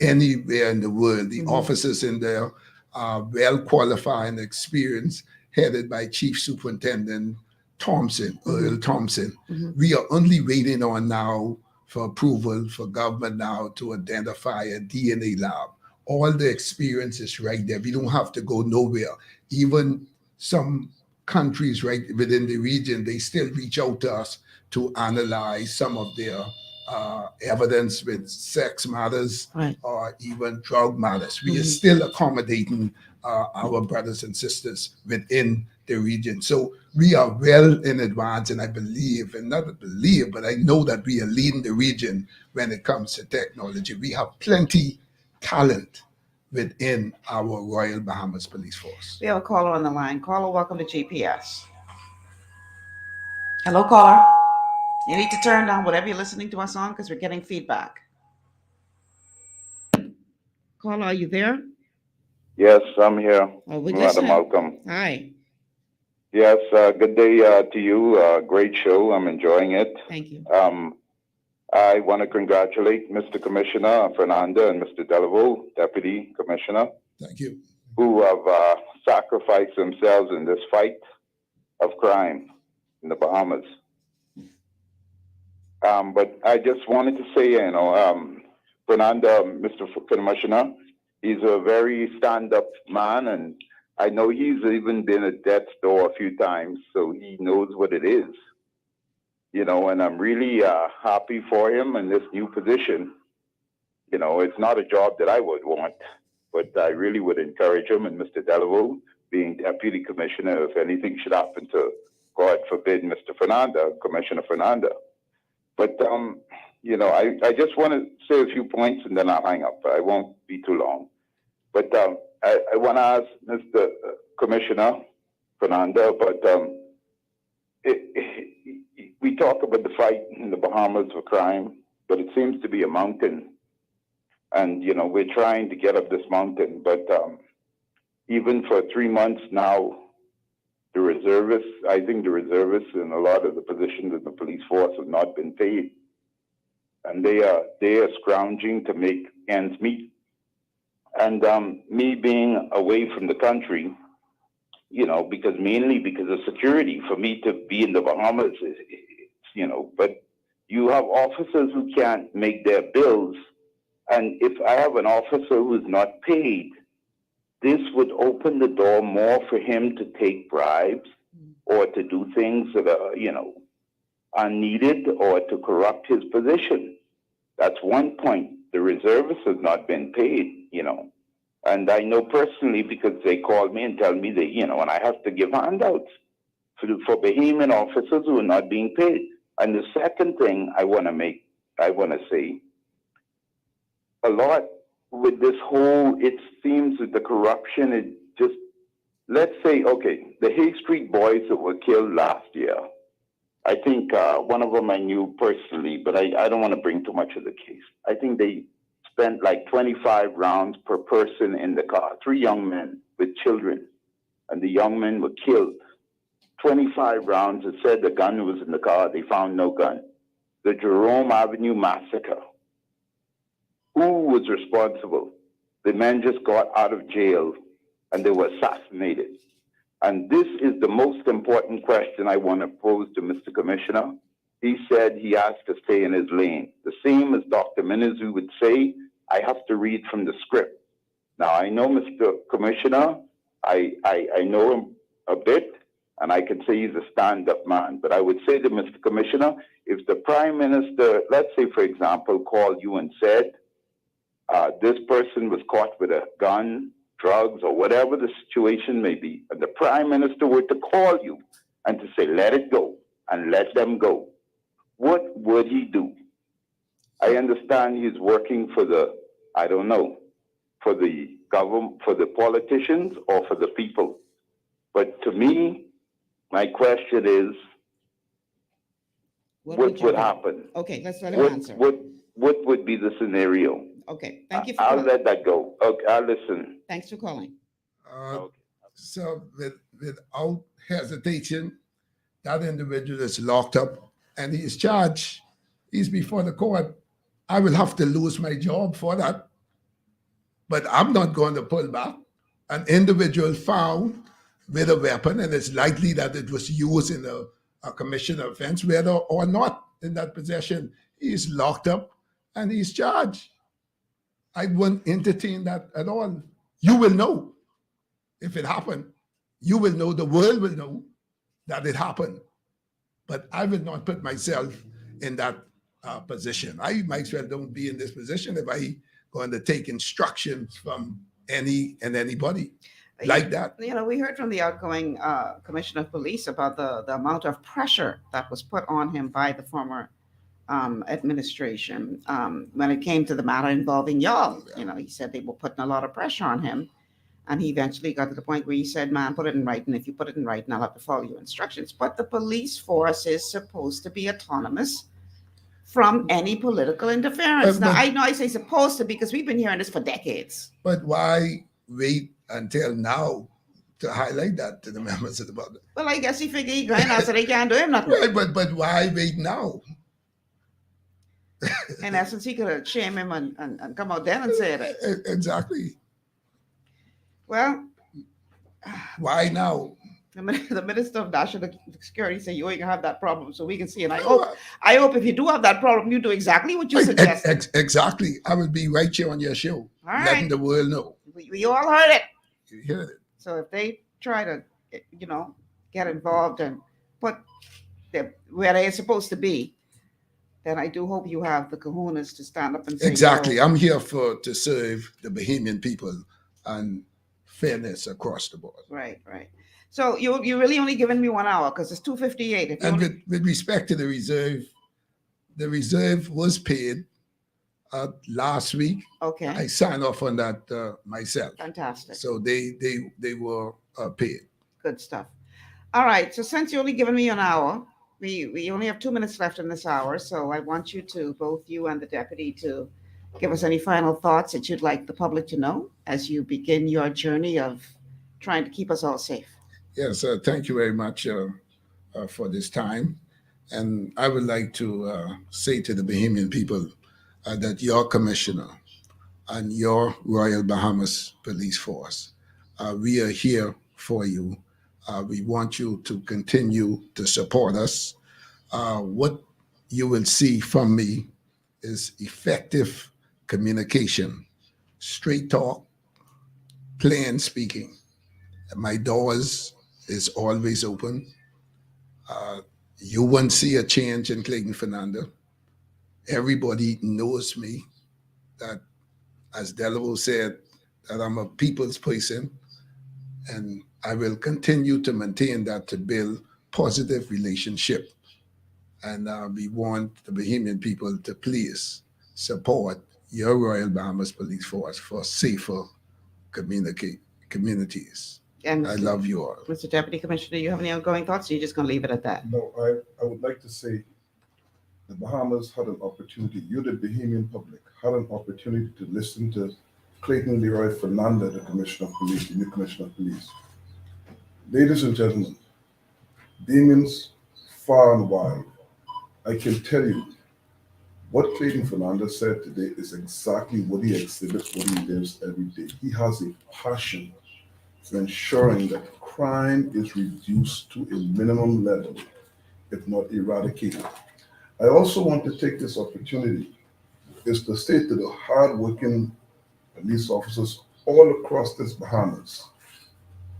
anywhere in the world. The officers in there are well qualified and experienced, headed by Chief Superintendent Thompson, Earl Thompson. We are only waiting on now for approval for government now to identify a DNA lab. All the experience is right there. We don't have to go nowhere. Even some countries right within the region, they still reach out to us to analyze some of their evidence with sex matters, right, or even drug matters. We are still accommodating our brothers and sisters within the region. So we are well in advance, and I believe, and not believe, but I know that we are leading the region when it comes to technology. We have plenty talent within our Royal Bahamas Police Force. We have a caller on the line. Caller, welcome to GPS. Hello, caller. You need to turn down whatever you're listening to us on because we're getting feedback. Caller, are you there? Yes, I'm here. Oh, we're Madam listening. Malcolm. Hi. Yes, good day to you. Great show. I'm enjoying it. Thank you. I want to congratulate Mr. Commissioner Fernander and Mr. Delaveau, Deputy Commissioner. Thank you. Who have sacrificed themselves in this fight of crime in the Bahamas. But I just wanted to say, you know, Fernander, Mr. Commissioner, he's a very stand-up man, and I know he's even been at death's door a few times, so he knows what it is. You know, and I'm really happy for him in this new position. You know, it's not a job that I would want, but I really would encourage him and Mr. Delaveau, being deputy commissioner, if anything should happen to, God forbid, Mr. Fernander, Commissioner Fernander. But, you know, I just want to say a few points and then I'll hang up. I won't be too long. But I want to ask Mr. Commissioner Fernander, but we talk about the fight in the Bahamas for crime, but it seems to be a mountain. And, you know, we're trying to get up this mountain, but even for 3 months now, the reservists, I think the reservists in a lot of the positions in the police force have not been paid. And they are scrounging to make ends meet. And me being away from the country, you know, mainly because of security, for me to be in the Bahamas, you know, but you have officers who can't make their bills. And if I have an officer who's not paid, this would open the door more for him to take bribes or to do things that are, you know, unneeded or to corrupt his position. That's one point. The reservists have not been paid, you know. And I know personally because they call me and tell me that, you know, and I have to give handouts for Bahamian officers who are not being paid. And the second thing I want to say, a lot with this whole, it seems that the corruption, it just, let's say, okay, the Hay Street boys that were killed last year, I think one of them I knew personally, but I don't want to bring too much of the case. I think they spent like 25 rounds per person in the car, 3 young men with children, and the young men were killed. 25 rounds, it said the gun was in the car, they found no gun. The Jerome Avenue massacre, who was responsible? The men just got out of jail and they were assassinated. And this is the most important question I want to pose to Mr. Commissioner. He said he has to stay in his lane. The same as Dr. Minizu would say, I have to read from the script. Now, I know Mr. Commissioner, I know him a bit, and I can say he's a stand-up man. But I would say to Mr. Commissioner, if the Prime Minister, let's say, for example, called you and said, this person was caught with a gun, drugs, or whatever the situation may be, and the Prime Minister were to call you and to say, let it go and let them go, what would he do? I understand he's working for the, I don't know, for the government, for the politicians or for the people. But to me, my question is, what would happen? Okay, let's let him answer. What would be the scenario? Okay, thank you for I'll calling. let that go. Okay, I'll listen. Thanks for calling. So without hesitation, that individual is locked up and he is charged. He's before the court. I will have to lose my job for that. But I'm not going to pull back. An individual found with a weapon, and it's likely that it was used in a commission offense, whether or not in that possession, he's locked up and he's charged. I wouldn't entertain that at all. You will know if it happened. You will know, the world will know that it happened. But I will not put myself in that position. I might as well don't be in this position if I going to take instructions from any and anybody like that. You know, we heard from the outgoing Commissioner of Police about the amount of pressure that was put on him by the former administration when it came to the matter involving y'all. You know, he said they were putting a lot of pressure on him, and he eventually got to the point where he said, man, put it in writing. If you put it in writing, I'll have to follow your instructions. But the police force is supposed to be autonomous from any political interference. Now, I know I say supposed to because we've been hearing this for decades. But why wait until now to highlight that to the members of the public? Well, I guess he figured he grind out so they can't do him nothing. Right, but why wait now? In essence, he could have shamed him and come out there and say it. Exactly. Well, why now? The Minister of National Security said you ain't gonna have that problem, so we can see. And I hope if you do have that problem, you do exactly what you suggested. Exactly. I will be right here on your show, letting the world know. We all heard it. You heard it. So if they try to, get involved and put them where they're supposed to be, then I do hope you have the kahunas to stand up and say Exactly. no. I'm here to serve the Bahamian people and fairness across the board. Right, right. So you really only given me 1 hour because it's 2:58. If you And only, with respect to the reserve was paid last week. okay, I signed off on that myself. fantastic, So they were paid. good stuff. All right. So since you only given me 1 hour, we only have 2 minutes left in this hour. So I want you to, both you and the deputy, to give us any final thoughts that you'd like the public to know as you begin your journey of trying to keep us all safe. Yes, thank you very much for this time. And I would like to say to the Bahamian people that your commissioner and your Royal Bahamas Police Force, we are here for you. We want you to continue to support us. What you will see from me is effective communication, straight talk, plain speaking. My doors is always open. You won't see a change in Clayton Fernander. Everybody knows me. That, as Delavo said, that I'm a people's person, and I will continue to maintain that to build positive relationship. And we want the Bahamian people to please support your Royal Bahamas Police Force for safer communities. And I love you all. Mr. Deputy Commissioner, do you have any ongoing thoughts? Or you're just going to leave it at that? No, I would like to say the Bahamas had an opportunity, you, the Bahamian public, had an opportunity to listen to Clayton Leroy Fernander, the Commissioner of Police, the new Commissioner of Police. Ladies and gentlemen, Bahamians far and wide, I can tell you what Clayton Fernander said today is exactly what he exhibits, what he lives every day. He has a passion for ensuring that crime is reduced to a minimum level, if not eradicated. I also want to take this opportunity is to say to the hardworking police officers all across this Bahamas,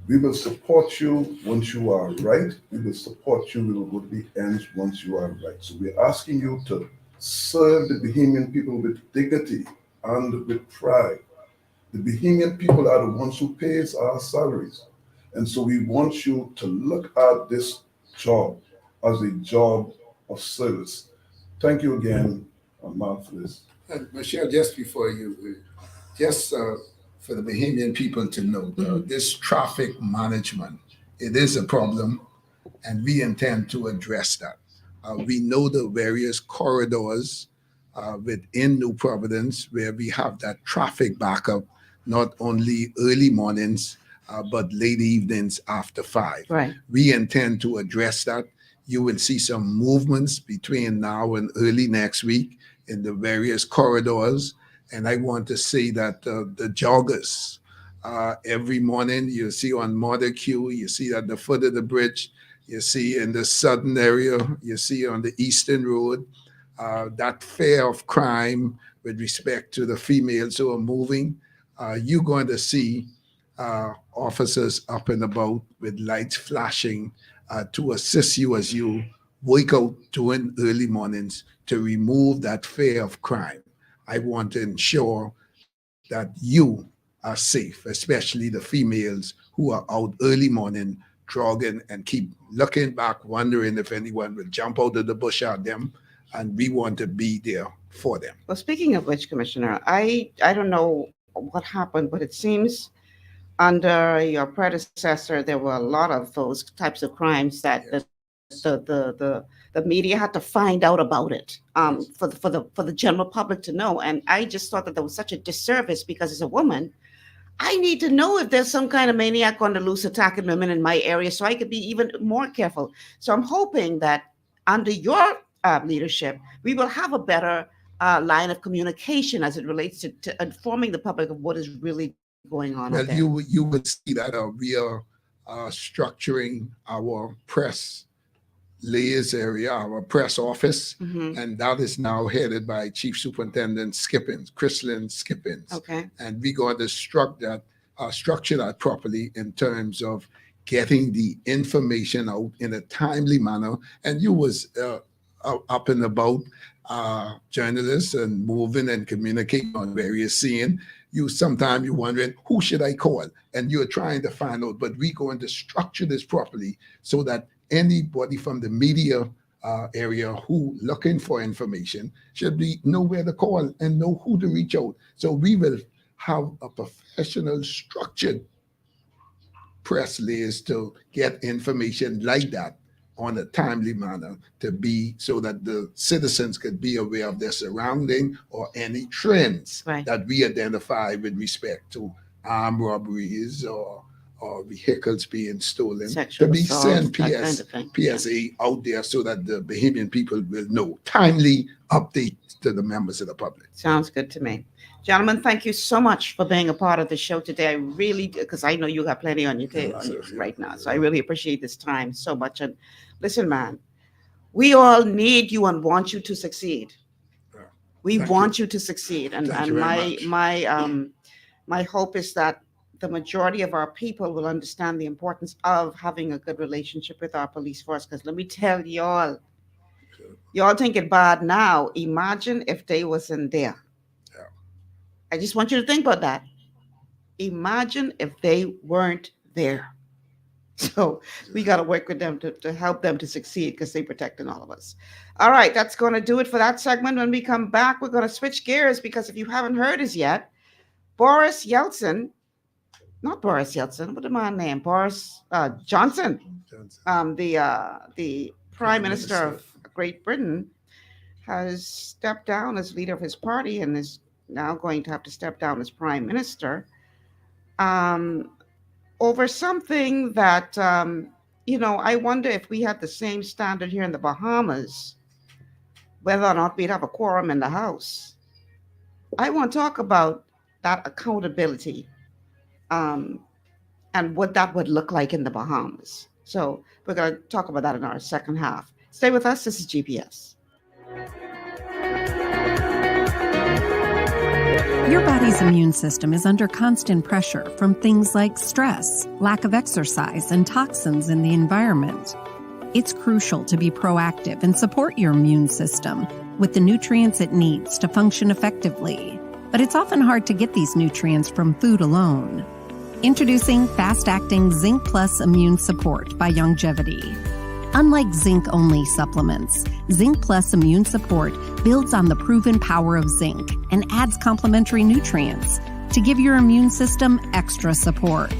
we will support you once you are right. We will support you. We will go to the ends once you are right. So we're asking you to serve the Bahamian people with dignity and with pride. The Bahamian people are the ones who pays our salaries. And so we want you to look at this job as a job of service. Thank you again, Mark, for this. Michelle, just before you, just for the Bahamian people to know, this traffic management, it is a problem, and we intend to address that. We know the various corridors within New Providence where we have that traffic backup, not only early mornings, but late evenings after 5. Right. We intend to address that. You will see some movements between now and early next week in the various corridors. And I want to say that the joggers, every morning you see on Montague, you see at the foot of the bridge, you see in the southern area, you see on the eastern road, that fear of crime with respect to the females who are moving. You're going to see officers up and about with lights flashing to assist you as you wake out during early mornings to remove that fear of crime. I want to ensure that you are safe, especially the females who are out early morning jogging and keep looking back, wondering if anyone will jump out of the bush at them. And we want to be there for them. Well, speaking of which, Commissioner, I don't know what happened, but it seems under your predecessor, there were a lot of those types of crimes that the media had to find out about it for the general public to know. And I just thought that was such a disservice because as a woman, I need to know if there's some kind of maniac on the loose attacking women in my area so I could be even more careful. So I'm hoping that under your leadership, we will have a better line of communication as it relates to informing the public of what is really going on. Well, you would see that we are structuring our press layers area, our press office, and that is now headed by Chief Superintendent Skippins, Chrislyn Skippins. Okay. And we're going to structure that structure that properly in terms of getting the information out in a timely manner. And you was up and about journalists and moving and communicating on various scenes. Sometimes you're wondering, who should I call? And you're trying to find out, but we're going to structure this properly so that anybody from the media area who looking for information should know where to call and know who to reach out. So we will have a professional, structured press release to get information like that on a timely manner to be so that the citizens could be aware of their surrounding or any trends that we identify with respect to armed robberies or vehicles being stolen, Sexual to be assault, sent that kind of thing. PSA out there so that the Bahamian people will know. Timely update to the members of the public. Sounds good to me. Gentlemen, thank you so much for being a part of the show today. I really, because I know you have plenty on your table right now. So I really appreciate this time so much. And listen, man, we all need you and want you to succeed. We want you to succeed. And my hope is that the majority of our people will understand the importance of having a good relationship with our police force. Because let me tell y'all think it bad now. Imagine if they wasn't there. I just want you to think about that. Imagine if they weren't there. So we got to work with them to help them to succeed because they're protecting all of us. All right, that's going to do it for that segment. When we come back, we're going to switch gears because if you haven't heard us yet, Boris Yeltsin, not Boris Yeltsin, what am I name? Boris Johnson, the Prime Minister of Great Britain, has stepped down as leader of his party and is now going to have to step down as Prime Minister over something that, I wonder if we had the same standard here in the Bahamas, whether or not we'd have a quorum in the House. I want to talk about that accountability and what that would look like in the Bahamas. So we're going to talk about that in our second half. Stay with us. This is GPS. Your body's immune system is under constant pressure from things like stress, lack of exercise, and toxins in the environment. It's crucial to be proactive and support your immune system with the nutrients it needs to function effectively. But it's often hard to get these nutrients from food alone. Introducing fast-acting Zinc Plus Immune Support by Longevity. Unlike zinc-only supplements, Zinc Plus Immune Support builds on the proven power of zinc and adds complementary nutrients to give your immune system extra support.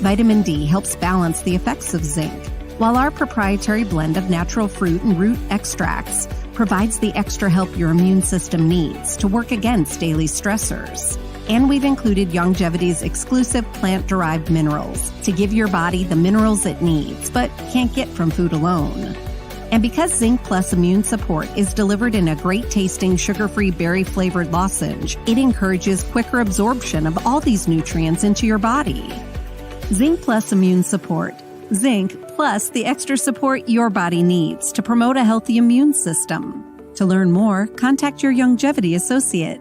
Vitamin D helps balance the effects of zinc, while our proprietary blend of natural fruit and root extracts provides the extra help your immune system needs to work against daily stressors. And we've included Longevity's exclusive plant-derived minerals to give your body the minerals it needs, but can't get from food alone. And because Zinc Plus Immune Support is delivered in a great-tasting, sugar-free, berry-flavored lozenge, it encourages quicker absorption of all these nutrients into your body. Zinc Plus Immune Support. Zinc plus the extra support your body needs to promote a healthy immune system. To learn more, contact your Longevity associate.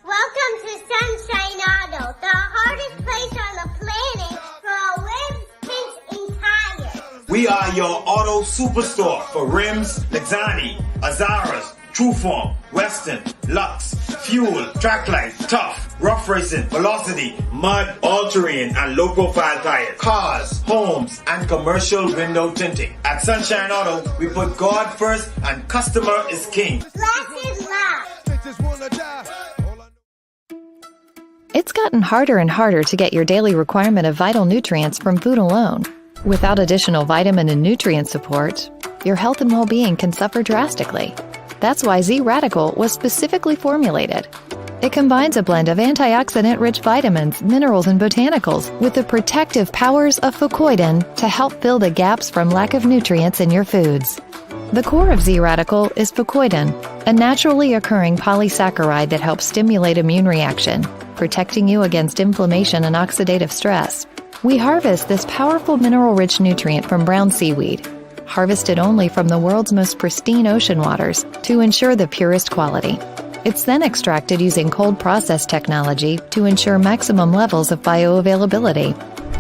Welcome to Sunshine Auto, the hardest place on the planet for rims, tints, and tires. We are your auto superstore for rims, Lexani, Azaras, Trueform, Western, Lux, Fuel, Tracklight, Tough, Rough Racing, Velocity, Mud, All-Terrain, and low-profile tires. Cars, homes, and commercial window tinting. At Sunshine Auto, we put God first and customer is king. Last is love. It's gotten harder and harder to get your daily requirement of vital nutrients from food alone. Without additional vitamin and nutrient support, your health and well-being can suffer drastically. That's why Z-Radical was specifically formulated. It combines a blend of antioxidant-rich vitamins, minerals, and botanicals with the protective powers of fucoidan to help fill the gaps from lack of nutrients in your foods. The core of Z-Radical is fucoidan, a naturally occurring polysaccharide that helps stimulate immune reaction, protecting you against inflammation and oxidative stress. We harvest this powerful mineral-rich nutrient from brown seaweed, harvested only from the world's most pristine ocean waters to ensure the purest quality. It's then extracted using cold process technology to ensure maximum levels of bioavailability.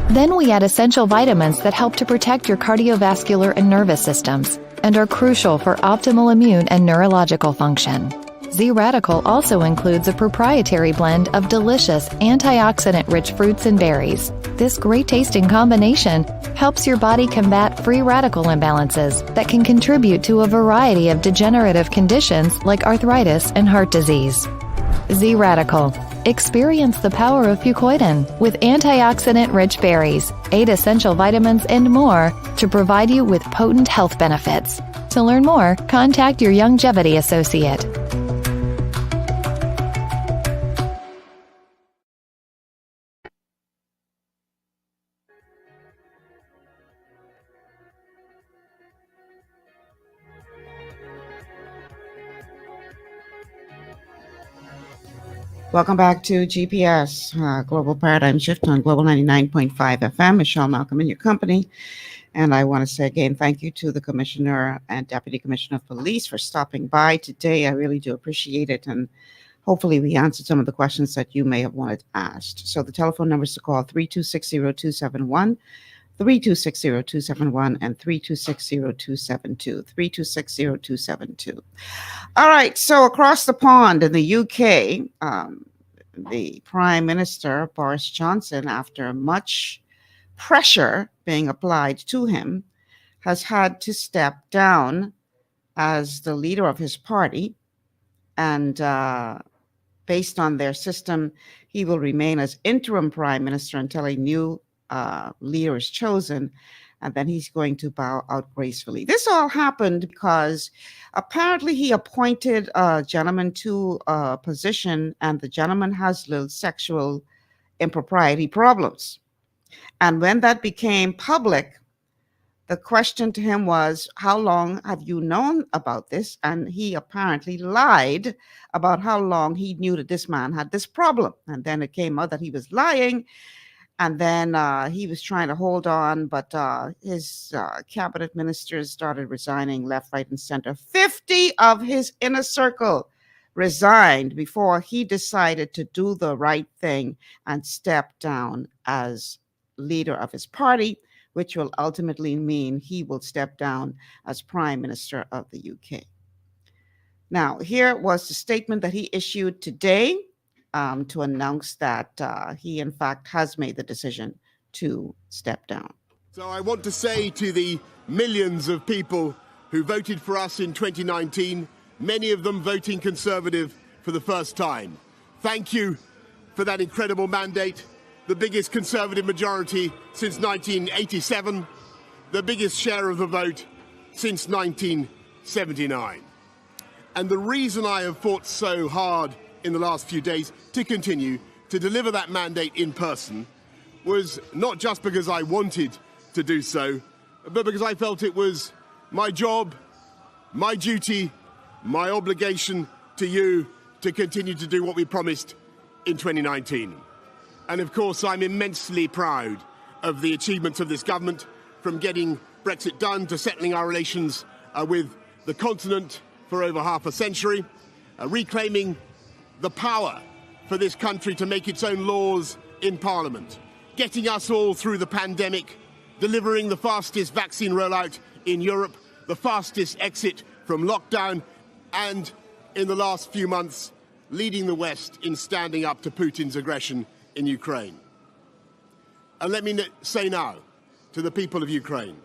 Then we add essential vitamins that help to protect your cardiovascular and nervous systems and are crucial for optimal immune and neurological function. Z-Radical also includes a proprietary blend of delicious antioxidant-rich fruits and berries. This great-tasting combination helps your body combat free radical imbalances that can contribute to a variety of degenerative conditions like arthritis and heart disease. Z-Radical. Experience the power of fucoidan with antioxidant-rich berries, 8 essential vitamins, and more to provide you with potent health benefits. To learn more, contact your Longevity associate. Welcome back to GPS, Global Paradigm Shift on Global 99.5 FM. Michelle Malcolm in your company. And I want to say again, thank you to the Commissioner and Deputy Commissioner of Police for stopping by today. I really do appreciate it. And hopefully we answered some of the questions that you may have wanted asked. So the telephone numbers to call 3260271, 3260271, and 3260272, 3260272. All right, so across the pond in the UK, the Prime Minister, Boris Johnson, after much pressure being applied to him, has had to step down as the leader of his party. And based on their system, he will remain as interim Prime Minister until a new leader is chosen, and then he's going to bow out gracefully. This all happened because apparently he appointed a gentleman to a position, and the gentleman has little sexual impropriety problems. And when that became public, the question to him was, how long have you known about this? And he apparently lied about how long he knew that this man had this problem. And then it came out that he was lying. And then he was trying to hold on, but his cabinet ministers started resigning left, right, and center. 50 of his inner circle resigned before he decided to do the right thing and step down as leader of his party, which will ultimately mean he will step down as Prime Minister of the UK. Now, here was the statement that he issued today to announce that he, in fact, has made the decision to step down. So I want to say to the millions of people who voted for us in 2019, many of them voting Conservative for the first time, thank you for that incredible mandate, the biggest Conservative majority since 1987, the biggest share of the vote since 1979. And the reason I have fought so hard in the last few days to continue to deliver that mandate in person was not just because I wanted to do so, but because I felt it was my job, my duty, my obligation to you to continue to do what we promised in 2019. And of course, I'm immensely proud of the achievements of this government, from getting Brexit done to settling our relations with the continent for over half a century, reclaiming the power for this country to make its own laws in Parliament, getting us all through the pandemic, delivering the fastest vaccine rollout in Europe, the fastest exit from lockdown, and in the last few months, leading the West in standing up to Putin's aggression in Ukraine. And let me say now to the people of Ukraine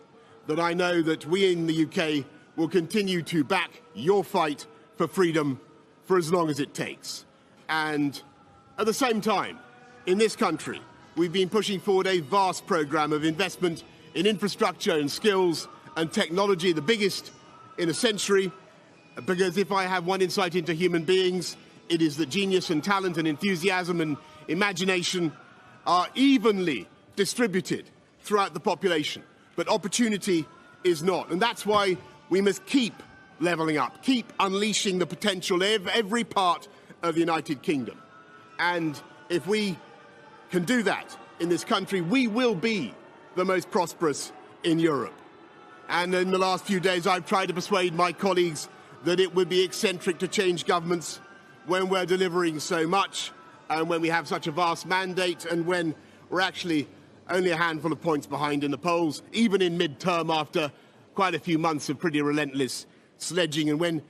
that I know that we in the UK will continue to back your fight for freedom for as long as it takes. And at the same time, in this country, we've been pushing forward a vast programme of investment in infrastructure and skills and technology, the biggest in a century, because if I have one insight into human beings, it is that genius and talent and enthusiasm and imagination are evenly distributed throughout the population, but opportunity is not. And that's why we must keep levelling up, keep unleashing the potential of every part of the United Kingdom. And if we can do that in this country, we will be the most prosperous in Europe. And in the last few days, I've tried to persuade my colleagues that it would be eccentric to change governments when we're delivering so much and when we have such a vast mandate and when we're actually only a handful of points behind in the polls, even in mid-term after quite a few months of pretty relentless sledging, and when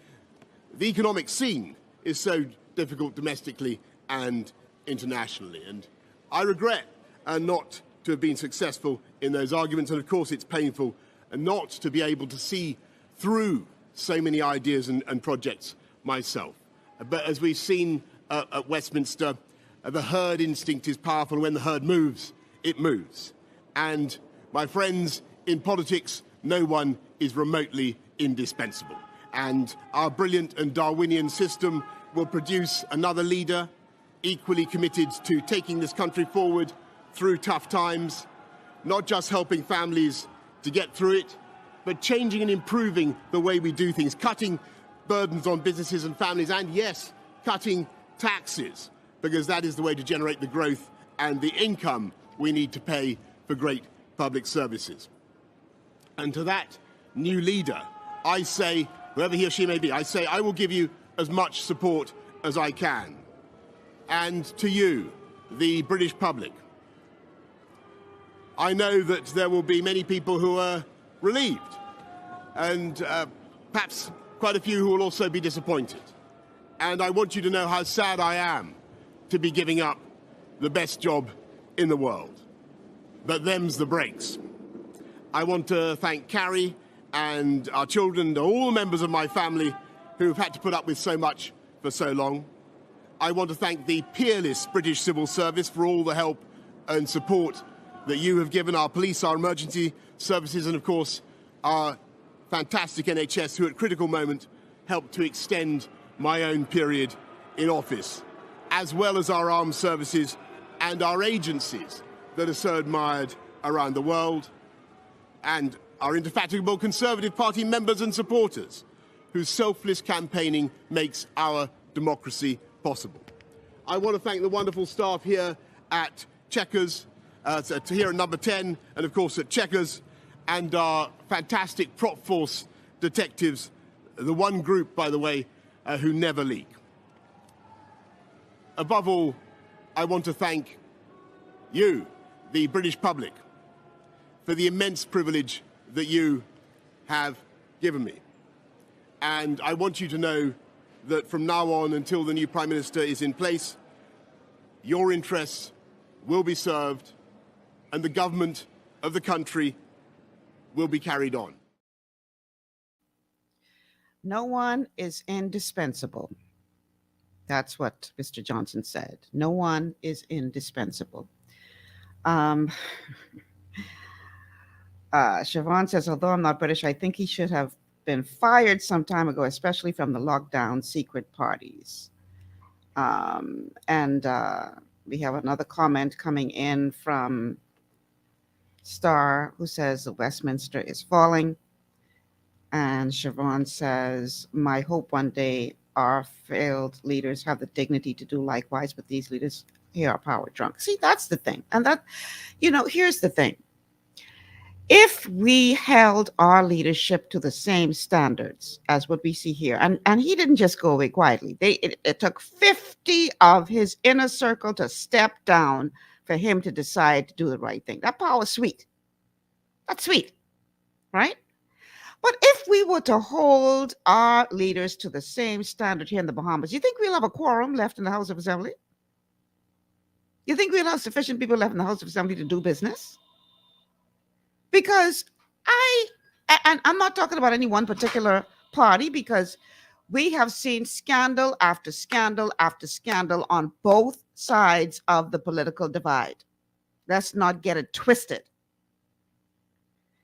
the economic scene is so difficult domestically and internationally. And I regret not to have been successful in those arguments, and of course it's painful not to be able to see through so many ideas and projects myself. But as we've seen at Westminster, the herd instinct is powerful, and when the herd moves, it moves. And my friends, in politics, no one is remotely indispensable. And our brilliant and Darwinian system will produce another leader equally committed to taking this country forward through tough times, not just helping families to get through it, but changing and improving the way we do things, cutting burdens on businesses and families, and yes, cutting taxes, because that is the way to generate the growth and the income we need to pay for great public services. And to that new leader, I say, whoever he or she may be, I say I will give you as much support as I can. And to you, the British public, I know that there will be many people who are relieved, and perhaps quite a few who will also be disappointed. And I want you to know how sad I am to be giving up the best job in the world. But them's the breaks. I want to thank Carrie and our children and all the members of my family who've had to put up with so much for so long. I want to thank the peerless British Civil Service for all the help and support that you have given our police, our emergency services, and of course our fantastic NHS, who at critical moment helped to extend my own period in office, as well as our armed services and our agencies that are so admired around the world, and our indefatigable Conservative Party members and supporters, whose selfless campaigning makes our democracy possible. I want to thank the wonderful staff here at Chequers, here at Number 10, and of course at Chequers, and our fantastic prop force detectives, the one group, by the way, who never leak. Above all, I want to thank you, the British public, for the immense privilege that you have given me. And I want you to know that from now on until the new Prime Minister is in place, your interests will be served and the government of the country will be carried on. No one is indispensable. That's what Mr. Johnson said. No one is indispensable. Siobhan says, although I'm not British, I think he should have been fired some time ago, especially from the lockdown secret parties. And we have another comment coming in from Star, who says the Westminster is falling. And Siobhan says, my hope one day our failed leaders have the dignity to do likewise, but these leaders here are power drunk. See, that's the thing. And that, here's the thing. If we held our leadership to the same standards as what we see here, and he didn't just go away quietly. It took 50 of his inner circle to step down for him to decide to do the right thing. That power is sweet. That's sweet, right? But if we were to hold our leaders to the same standard here in the Bahamas, you think we'll have a quorum left in the House of Assembly? You think we'll have sufficient people left in the House of Assembly to do business? Because I'm not talking about any one particular party, because we have seen scandal after scandal after scandal on both sides of the political divide. Let's not get it twisted.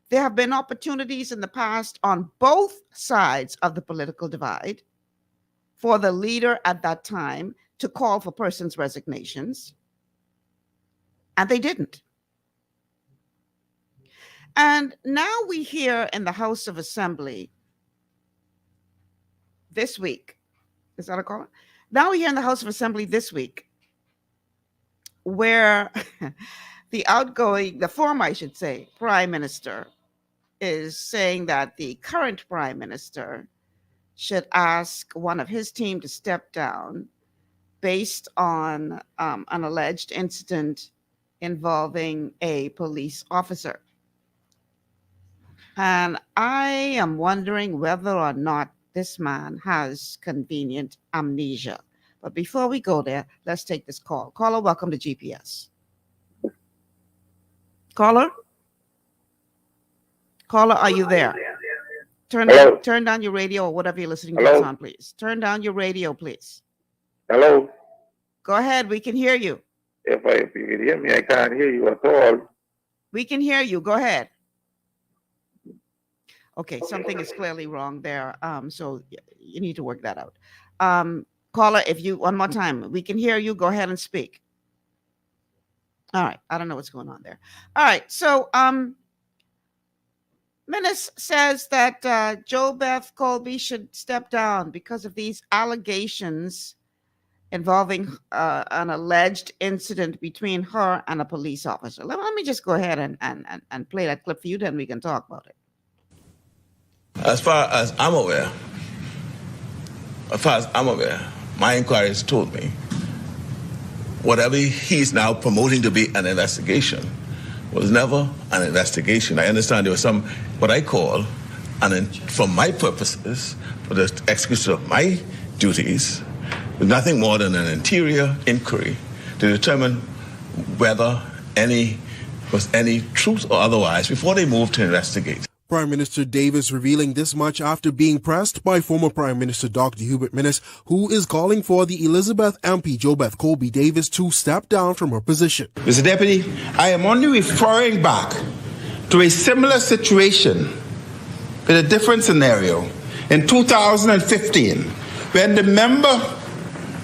There have been opportunities in the past on both sides of the political divide for the leader at that time to call for persons' resignations, and they didn't. And now we hear in the House of Assembly this week, is that a call? Now we hear in the House of Assembly this week where the former, I should say, Prime Minister is saying that the current Prime Minister should ask one of his team to step down based on an alleged incident involving a police officer. And I am wondering whether or not this man has convenient amnesia. But before we go there, let's take this call. Caller, welcome to GPS. Caller? Caller, are you there? Turn down your radio or whatever you're listening to us on, please. Turn down your radio, please. Hello? Go ahead. We can hear you. If you can hear me, I can't hear you at all. We can hear you. Go ahead. Okay, something is clearly wrong there. So you need to work that out. Caller, if you, one more time, we can hear you. Go ahead and speak. All right. I don't know what's going on there. All right. So, Menace says that JoBeth Colby should step down because of these allegations involving an alleged incident between her and a police officer. Let me just go ahead and play that clip for you, then we can talk about it. As far as I'm aware, my inquiries told me whatever he's now promoting to be an investigation was never an investigation. I understand there was some, what I call, for my purposes, for the execution of my duties, nothing more than an interior inquiry to determine whether was any truth or otherwise before they moved to investigate. Prime Minister Davis revealing this much after being pressed by former Prime Minister Dr. Hubert Minnis, who is calling for the Elizabeth MP JoBeth Colby Davis to step down from her position. Mr. Deputy, I am only referring back to a similar situation with a different scenario in 2015 when the member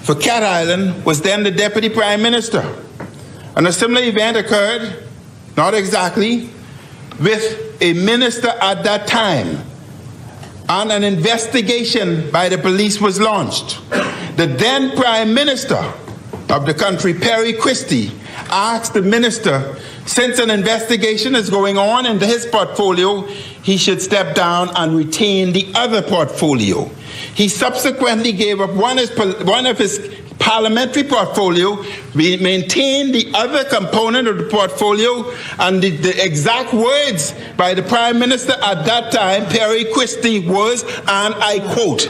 for Cat Island was then the Deputy Prime Minister. And a similar event occurred, not exactly, with a minister at that time, and an investigation by the police was launched. The then Prime Minister of the country, Perry Christie, asked the minister, since an investigation is going on into his portfolio, he should step down and retain the other portfolio. He subsequently gave up one of his parliamentary portfolio, we maintained the other component of the portfolio, and the exact words by the Prime Minister at that time, Perry Christie, was, and I quote,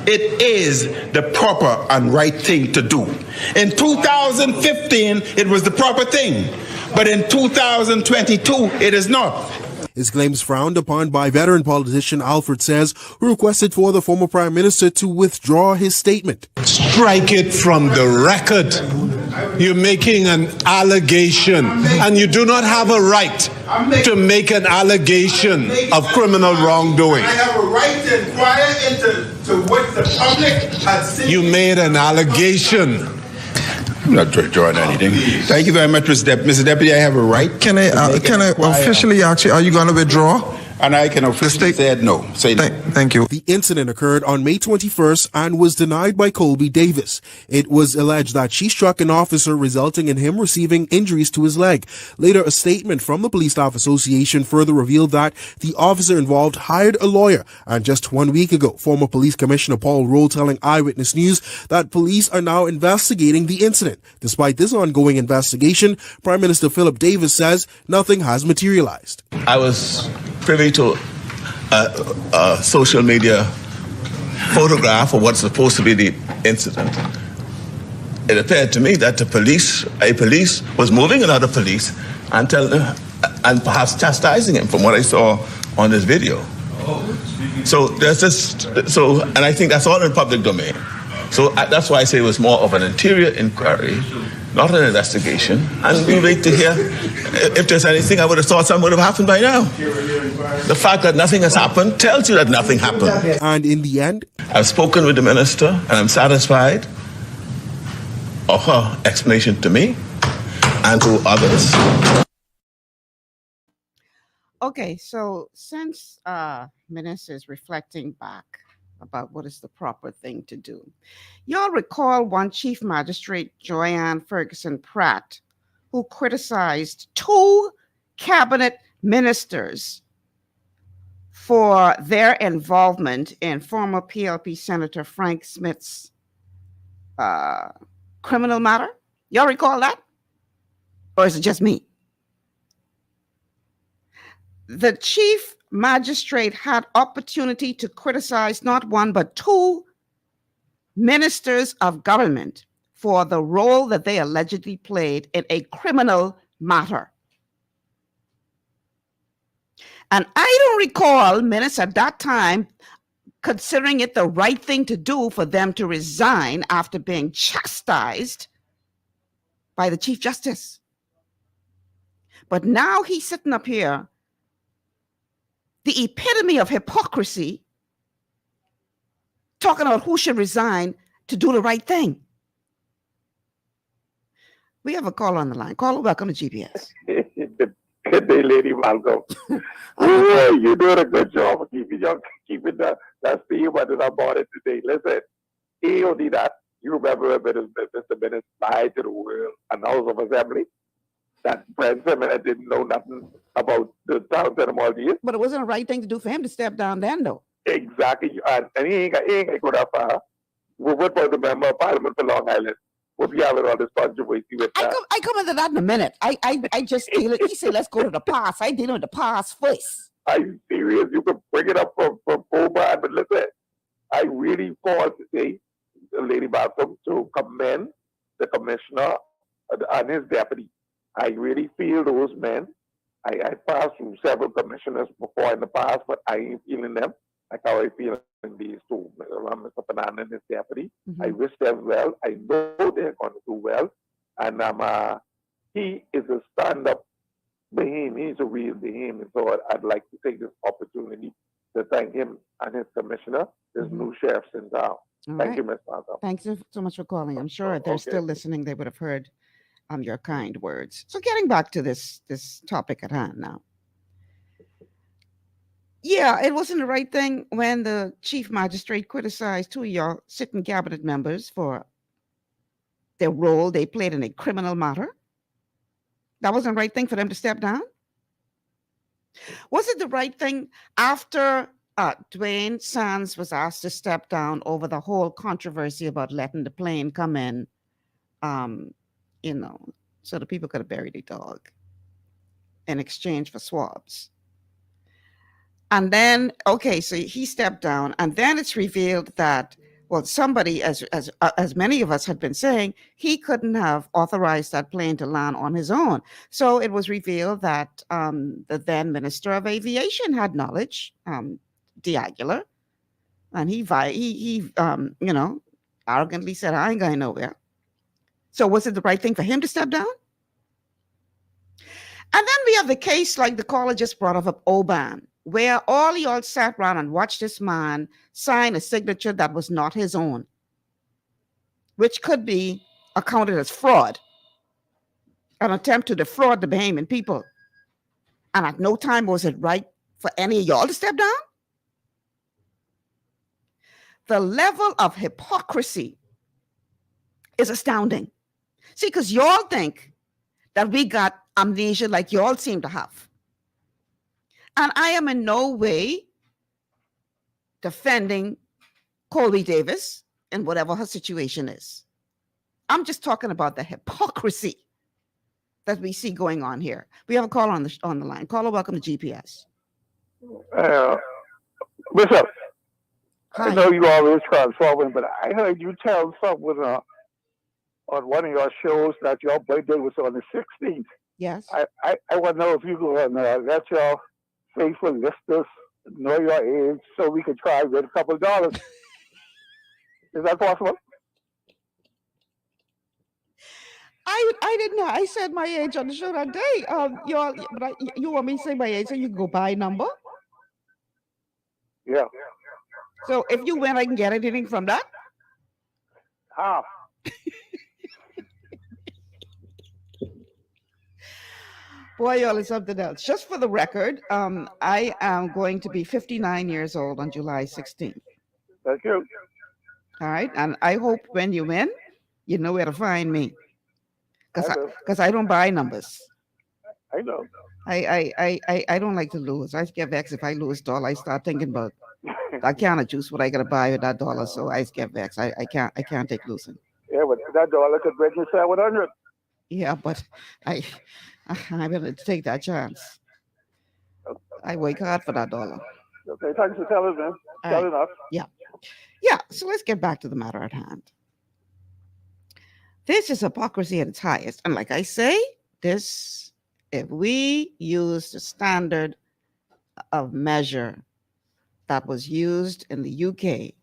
"It is the proper and right thing to do." In 2015, it was the proper thing, but in 2022, it is not. His claims frowned upon by veteran politician Alfred Sayers, who requested for the former Prime Minister to withdraw his statement. Strike it from the record. You're making an allegation, and you do not have a right to make an allegation of criminal wrongdoing. I have a right to inquire into what the public has seen. You made an allegation. I'm not drawing anything. Thank you very much, Mr. Deputy. I have a right. Can I officially ask you, are you going to withdraw? And I can officially say no. Thank you. The incident occurred on May 21st and was denied by Colby Davis. It was alleged that she struck an officer, resulting in him receiving injuries to his leg. Later, a statement from the Police Staff Association further revealed that the officer involved hired a lawyer. And just 1 week ago, former Police Commissioner Paul Rowe telling Eyewitness News that police are now investigating the incident. Despite this ongoing investigation, Prime Minister Philip Davis says nothing has materialized. I was privy to a social media photograph of what's supposed to be the incident. It appeared to me that a police was moving another police and perhaps chastising him, from what I saw on this video. So there's and I think that's all in public domain. So that's why I say it was more of an interior inquiry, not an investigation. And we wait to hear if there's anything. I would have thought something would have happened by now. The fact that nothing has happened tells you that nothing happened. And in the end, I've spoken with the minister, and I'm satisfied of her explanation to me and to others. Okay, so since Minister is reflecting back about what is the proper thing to do, y'all recall one Chief Magistrate, Joanne Ferguson Pratt, who criticized 2 cabinet ministers for their involvement in former PLP Senator Frank Smith's criminal matter? Y'all recall that? Or is it just me? The chief magistrate had opportunity to criticize not one but two ministers of government for the role that they allegedly played in a criminal matter. And I don't recall minutes at that time considering it the right thing to do for them to resign after being chastised by the Chief Justice. But now he's sitting up here, the epitome of hypocrisy, talking about who should resign to do the right thing. We have a caller on the line. Caller, welcome to GPS. Good day, Lady Malcolm. You're doing a good job of keeping that theme under the bonnet today. Listen, he only that. You remember Mr. Bennett lied to the world and House of Assembly? That Brent Fernander didn't know nothing about the town of Maldives. But it wasn't the right thing to do for him to step down then, though. Exactly. And he ain't going to go that far. What about the member of Parliament for Long Island? What we having all this controversy with that? I come into that in a minute. I just feel it. He said, let's go to the past. I dealing with the past first. Are you serious? You can bring it up from Boba, but listen, I really pause today, Lady Malcolm, to commend the commissioner and his deputy. I really feel those men. I passed through several commissioners before in the past, but I ain't feeling them like how I feel in these two, Mr. Fernander and his deputy. Mm-hmm. I wish them well. I know they're going to do well. And he is a stand-up behemoth. He's a real behemoth. So I'd like to take this opportunity to thank him and his commissioner, his new sheriffs in town. Thank you, Ms. Malcolm. Thanks so much for calling. I'm sure if they're still listening, they would have heard your kind words. So getting back to this topic at hand now. Yeah, it wasn't the right thing when the chief magistrate criticized two of your sitting cabinet members for their role they played in a criminal matter. That wasn't the right thing for them to step down. Was it the right thing after Dwayne Sands was asked to step down over the whole controversy about letting the plane come in, so the people could have buried a dog in exchange for swabs? And then, so he stepped down, and then it's revealed that, well, somebody, as many of us had been saying, he couldn't have authorized that plane to land on his own. So it was revealed that the then Minister of Aviation had knowledge, D'Aguilar, and he arrogantly said, "I ain't going nowhere." So was it the right thing for him to step down? And then we have the case like the caller just brought up of Oban, where all y'all sat around and watched this man sign a signature that was not his own, which could be accounted as fraud, an attempt to defraud the Bahamian people. And at no time was it right for any of y'all to step down. The level of hypocrisy is astounding. See, because y'all think that we got amnesia like y'all seem to have. And I am in no way defending Colby Davis and whatever her situation is. I'm just talking about the hypocrisy that we see going on here. We have a caller on the line. Caller, welcome to GPS. Bishop, hi. I know you always transforming, but I heard you tell someone on one of your shows that your birthday was on the 16th. Yes. I want to know if you can let your faithful listeners know your age so we can try with a couple of dollars. Is that possible? I didn't know. I said my age on the show that day. You want me to say my age so you can go buy a number? Yeah. So if you win, I can get anything from that? Half. Boy, y'all, it's something else. Just for the record, I am going to be 59 years old on July 16th. Thank you. All right. And I hope when you win, you know where to find me. Because I don't buy numbers. I know. I don't like to lose. I get vexed if I lose dollar. I start thinking about I can't juice what I gotta buy with that dollar. So I get vexed. I can't take losing. Yeah, but that dollar could bring you 700. Yeah, but I'm going to take that chance. I work hard for that dollar. Okay, thanks for telling me. Telling us. Yeah, so let's get back to the matter at hand. This is hypocrisy at its highest. And like I say, if we use the standard of measure that was used in the UK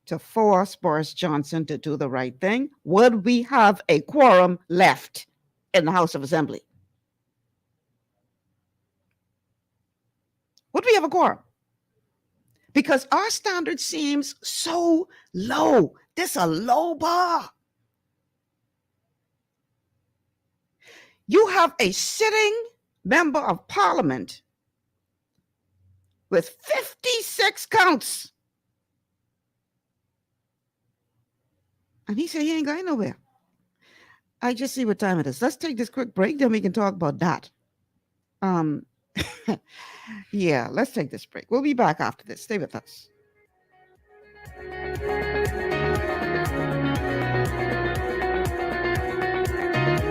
to force Boris Johnson to do the right thing, would we have a quorum left in the House of Assembly? Would we have a quorum? Because our standard seems so low. This is a low bar. You have a sitting member of parliament with 56 counts. And he said he ain't going nowhere. I just see what time it is. Let's take this quick break, then we can talk about that. Yeah, let's take this break. We'll be back after this. Stay with us.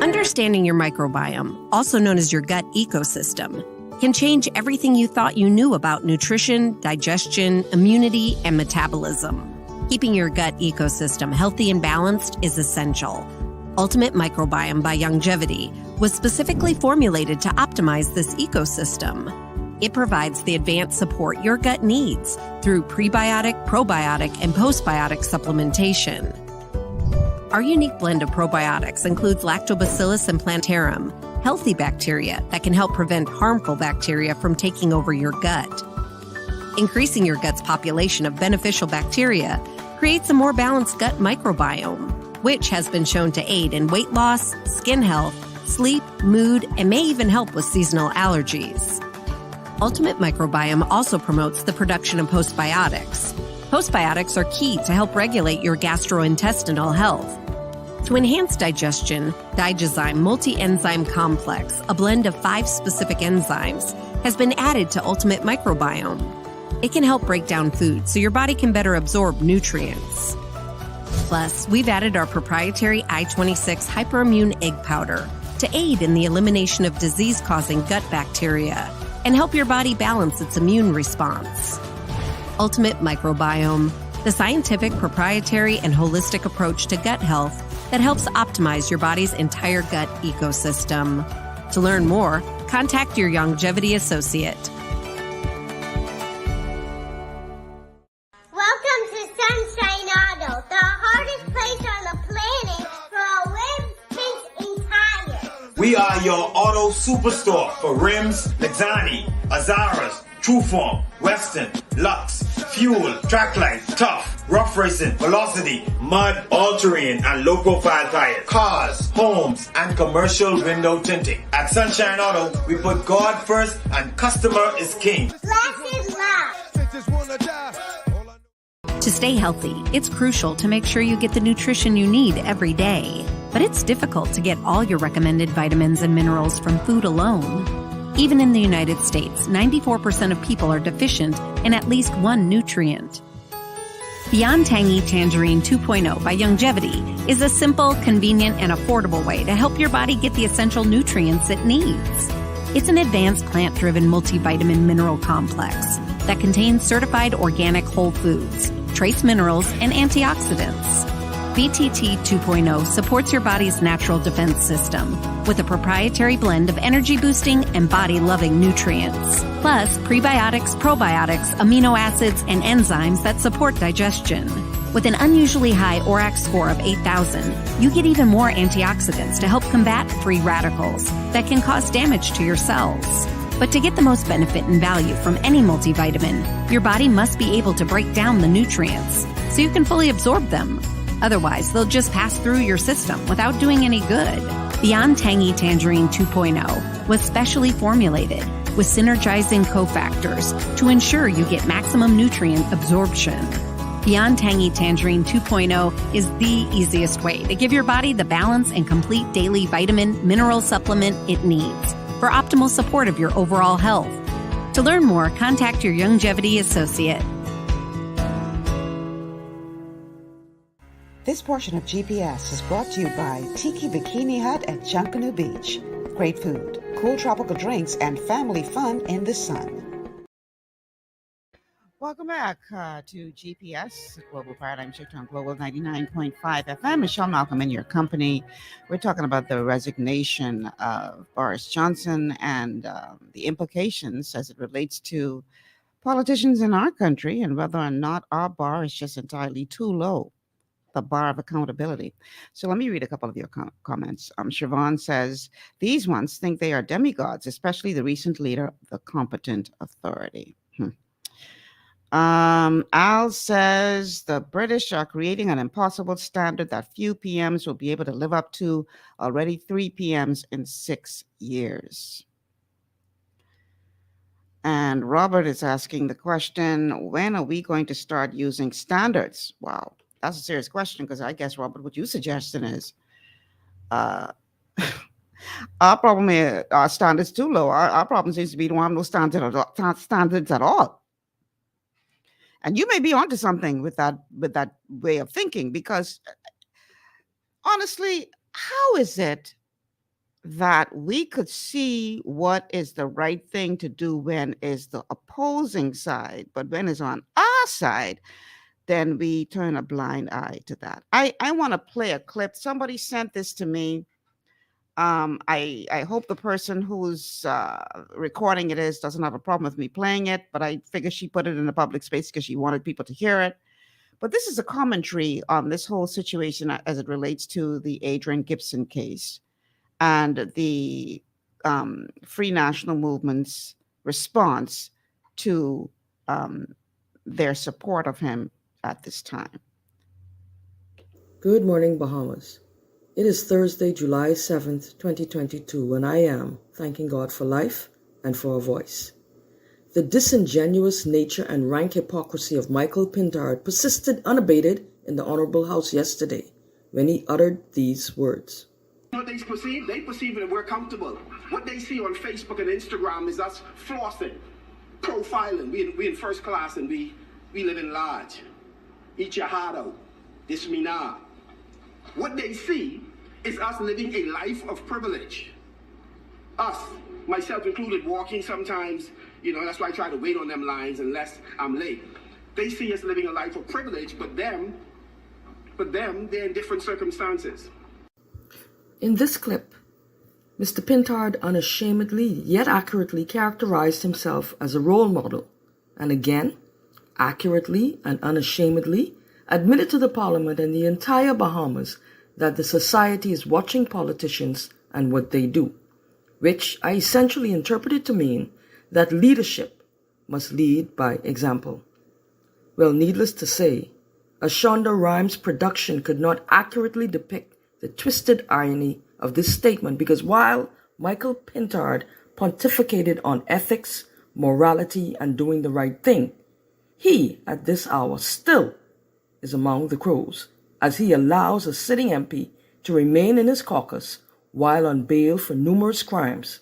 Understanding your microbiome, also known as your gut ecosystem, can change everything you thought you knew about nutrition, digestion, immunity, and metabolism. Keeping your gut ecosystem healthy and balanced is essential. Ultimate Microbiome by Longevity was specifically formulated to optimize this ecosystem. It provides the advanced support your gut needs through prebiotic, probiotic, and postbiotic supplementation. Our unique blend of probiotics includes Lactobacillus and Plantarum, healthy bacteria that can help prevent harmful bacteria from taking over your gut. Increasing your gut's population of beneficial bacteria creates a more balanced gut microbiome, which has been shown to aid in weight loss, skin health, sleep, mood, and may even help with seasonal allergies. Ultimate Microbiome also promotes the production of postbiotics. Postbiotics are key to help regulate your gastrointestinal health. To enhance digestion, Digizyme Multi-Enzyme Complex, a blend of 5 specific enzymes, has been added to Ultimate Microbiome. It can help break down food so your body can better absorb nutrients. Plus, we've added our proprietary I-26 hyperimmune egg powder to aid in the elimination of disease-causing gut bacteria and help your body balance its immune response. Ultimate Microbiome, the scientific, proprietary, and holistic approach to gut health that helps optimize your body's entire gut ecosystem. To learn more, contact your Longevity associate. Welcome to Sunshine Auto, the hardest place on the planet for rims, paints, and tires. We are your auto superstore for rims, Lexani, Azaras, Trueform, Western, Lux, Fuel, Tracklight, Tough, Rough Racing, Velocity, Mud, All-Terrain, and low-profile tires. Cars, homes, and commercial window tinting. At Sunshine Auto, we put God first and customer is king. Less is love. To stay healthy, it's crucial to make sure you get the nutrition you need every day. But it's difficult to get all your recommended vitamins and minerals from food alone. Even in the United States, 94% of people are deficient in at least one nutrient. Beyond Tangy Tangerine 2.0 by Longevity is a simple, convenient, and affordable way to help your body get the essential nutrients it needs. It's an advanced plant-driven multivitamin mineral complex that contains certified organic whole foods, trace minerals, and antioxidants. BTT 2.0 supports your body's natural defense system with a proprietary blend of energy-boosting and body-loving nutrients, plus prebiotics, probiotics, amino acids, and enzymes that support digestion. With an unusually high ORAC score of 8,000, you get even more antioxidants to help combat free radicals that can cause damage to your cells. But to get the most benefit and value from any multivitamin, your body must be able to break down the nutrients so you can fully absorb them. Otherwise, they'll just pass through your system without doing any good. Beyond Tangy Tangerine 2.0 was specially formulated with synergizing cofactors to ensure you get maximum nutrient absorption. Beyond Tangy Tangerine 2.0 is the easiest way to give your body the balance and complete daily vitamin, mineral supplement it needs for optimal support of your overall health. To learn more, contact your Longevity associate. This portion of GPS is brought to you by Tiki Bikini Hut at Junkanoo Beach. Great food, cool tropical drinks, and family fun in the sun. Welcome back to GPS, Global Paradigm Shift on Global 99.5 FM. Michelle Malcolm in your company. We're talking about the resignation of Boris Johnson and the implications as it relates to politicians in our country and whether or not our bar is just entirely too low. The bar of accountability. So let me read a couple of your comments. Siobhan says, these ones think they are demigods, especially the recent leader of the competent authority. Al says, the British are creating an impossible standard that few PMs will be able to live up to, already 3 PMs in 6 years. And Robert is asking the question, when are we going to start using standards? Wow. That's a serious question, because I guess, Robert, what you're suggesting is our problem is our standards too low. Our problem seems to be we don't have no standards at all. And you may be onto something with that way of thinking, because honestly, how is it that we could see what is the right thing to do when is the opposing side, but when it's on our side, then we turn a blind eye to that. I want to play a clip. Somebody sent this to me. I hope the person who's recording it doesn't have a problem with me playing it, but I figure she put it in a public space because she wanted people to hear it. But this is a commentary on this whole situation as it relates to the Adrian Gibson case and the Free National Movement's response to their support of him at this time. Good morning, Bahamas. It is Thursday, July 7th, 2022, and I am thanking God for life and for a voice. The disingenuous nature and rank hypocrisy of Michael Pintard persisted unabated in the Honorable House yesterday when he uttered these words. What they perceive that we're comfortable. What they see on Facebook and Instagram is us flossing, profiling. We in first class and we live in large. Eat your heart out. This me now. What they see is us living a life of privilege. Us, myself included, walking sometimes, that's why I try to wait on them lines unless I'm late. They see us living a life of privilege, but them, they're in different circumstances. In this clip, Mr. Pintard unashamedly yet accurately characterized himself as a role model, and again, accurately and unashamedly admitted to the Parliament and the entire Bahamas that the society is watching politicians and what they do, which I essentially interpreted to mean that leadership must lead by example. Well, needless to say, a Shonda Rhimes production could not accurately depict the twisted irony of this statement, because while Michael Pintard pontificated on ethics, morality, and doing the right thing, he, at this hour, still is among the crows, as he allows a sitting MP to remain in his caucus while on bail for numerous crimes,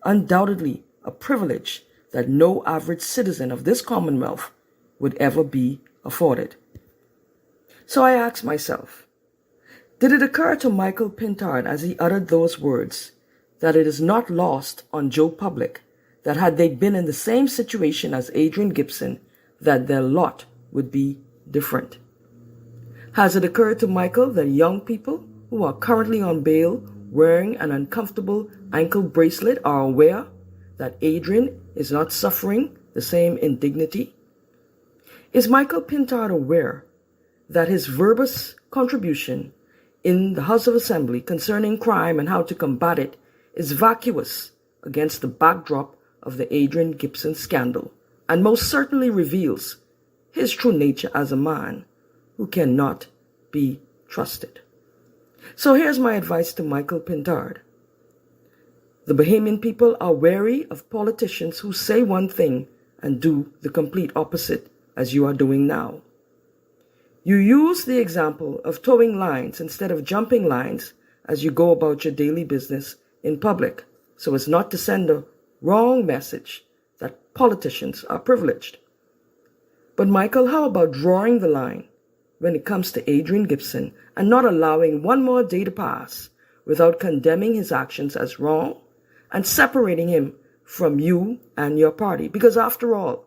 undoubtedly a privilege that no average citizen of this Commonwealth would ever be afforded. So I ask myself, did it occur to Michael Pintard as he uttered those words that it is not lost on Joe Public that had they been in the same situation as Adrian Gibson, that their lot would be different? Has it occurred to Michael that young people who are currently on bail wearing an uncomfortable ankle bracelet are aware that Adrian is not suffering the same indignity? Is Michael Pintard aware that his verbose contribution in the House of Assembly concerning crime and how to combat it is vacuous against the backdrop of the Adrian Gibson scandal, and most certainly reveals his true nature as a man who cannot be trusted? So here's my advice to Michael Pintard. The Bahamian people are wary of politicians who say one thing and do the complete opposite, as you are doing now. You use the example of towing lines instead of jumping lines as you go about your daily business in public, so as not to send a wrong message that politicians are privileged. But Michael, how about drawing the line when it comes to Adrian Gibson and not allowing one more day to pass without condemning his actions as wrong and separating him from you and your party. Because after all,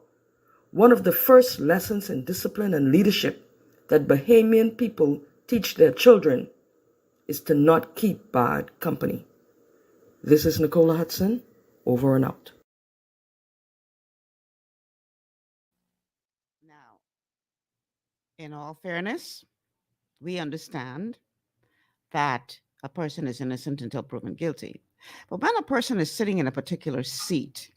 one of the first lessons in discipline and leadership that Bahamian people teach their children is to not keep bad company. This is Nicola Hudson, over and out. Now, in all fairness, we understand that a person is innocent until proven guilty. But when a person is sitting in a particular seat,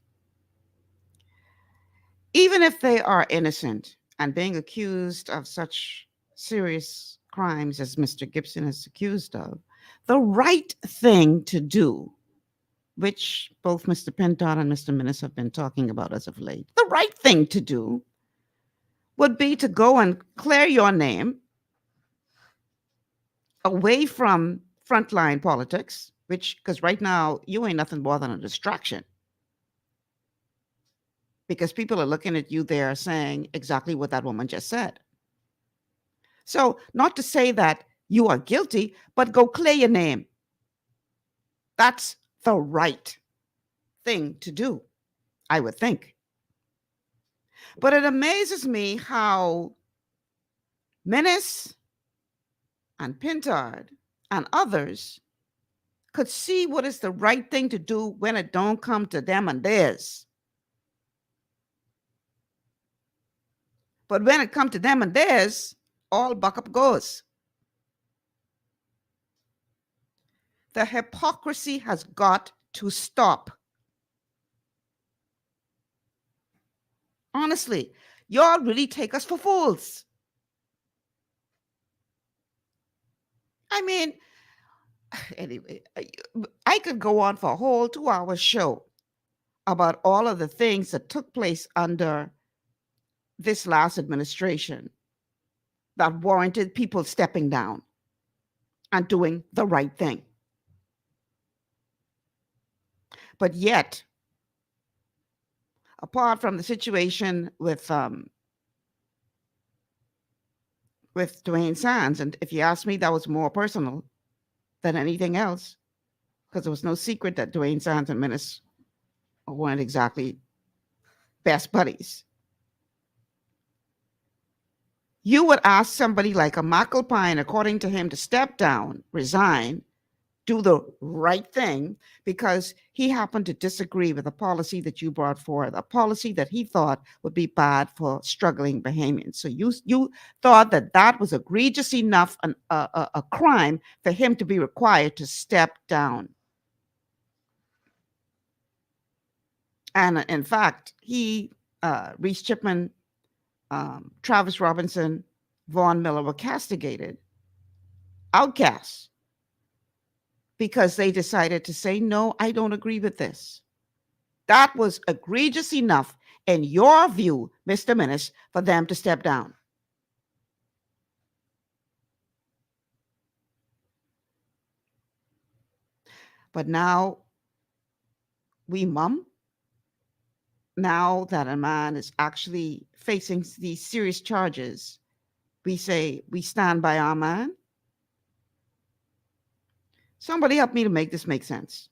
even if they are innocent and being accused of such serious crimes as Mr. Gibson is accused of, the right thing to do, which both Mr. Pintard and Mr. Minnis have been talking about as of late, the right thing to do would be to go and clear your name away from frontline politics, because right now you ain't nothing more than a distraction. Because people are looking at you there saying exactly what that woman just said. So, not to say that you are guilty, but go clear your name. That's the right thing to do, I would think. But it amazes me how Minnis and Pintard and others could see what is the right thing to do when it don't come to them and theirs. But when it comes to them and theirs, all buck up goes. The hypocrisy has got to stop. Honestly, y'all really take us for fools. I mean, anyway, I could go on for a whole 2-hour show about all of the things that took place under this last administration that warranted people stepping down and doing the right thing. But yet, apart from the situation with Dwayne Sands, and if you ask me, that was more personal than anything else, because there was no secret that Dwayne Sands and Minnis weren't exactly best buddies. You would ask somebody like a McAlpine, according to him, to step down, resign, do the right thing, because he happened to disagree with a policy that you brought forward, a policy that he thought would be bad for struggling Bahamians. So you thought that that was egregious enough a crime for him to be required to step down. And in fact, he, Reese Chipman, Travis Robinson, Vaughn Miller were castigated, outcasts, because they decided to say, no, I don't agree with this. That was egregious enough, in your view, Mr. Minnis, for them to step down. But now we mum. Now that a man is actually facing these serious charges, we say we stand by our man. Somebody help me to make this make sense.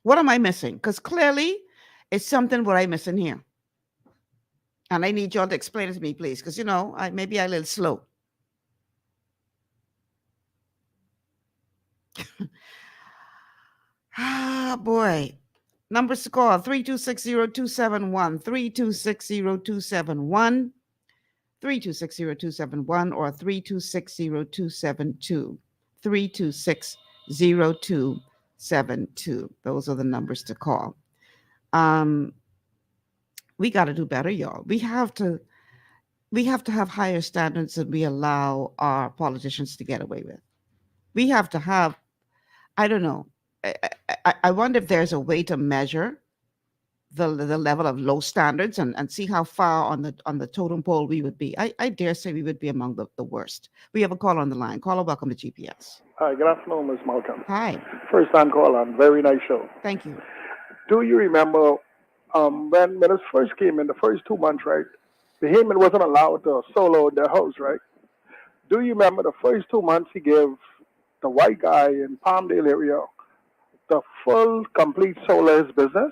What am I missing? Because clearly it's something what I'm missing here. And I need y'all to explain it to me, please, because, maybe I'm a little slow. Boy. Numbers to call, 3260271, 3260271, 3260271, or 3260272, 3260272. Those are the numbers to call. We got to do better, y'all. We have to have higher standards than we allow our politicians to get away with. We have to have, I don't know, I wonder if there's a way to measure the level of low standards and see how far on the totem pole we would be. I dare say we would be among the worst. We have a call on the line. Caller, welcome to GPS. Hi, good afternoon, Ms. Malcolm. Hi. First time caller, very nice show. Thank you. Do you remember when it first came in, the first 2 months, right? The Haman wasn't allowed to solo their house, right? Do you remember the first 2 months he gave the white guy in Palmdale area the full, complete solar his business?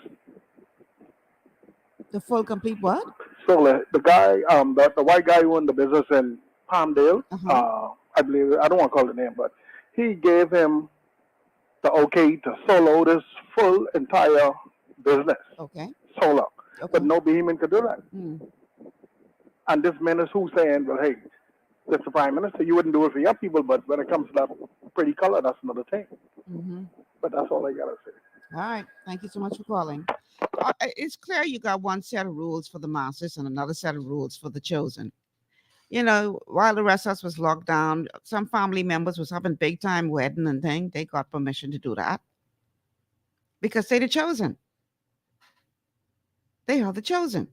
The full, complete what? Solar. The guy, the white guy who owned the business in Palmdale. I believe, I don't want to call the name, but he gave him the okay to solo this full entire business. Okay. Solar. Okay. But no Bahamian could do that. Mm. And this minister who's saying, well, hey, Mr. Prime Minister, you wouldn't do it for your people, but when it comes to that pretty color, that's another thing. Mm-hmm. But that's all I got to say. All right. Thank you so much for calling. It's clear you got one set of rules for the masses and another set of rules for the chosen. You know, while the rest of us was locked down, some family members was having big time wedding and thing. They got permission to do that because they're the chosen. They are the chosen.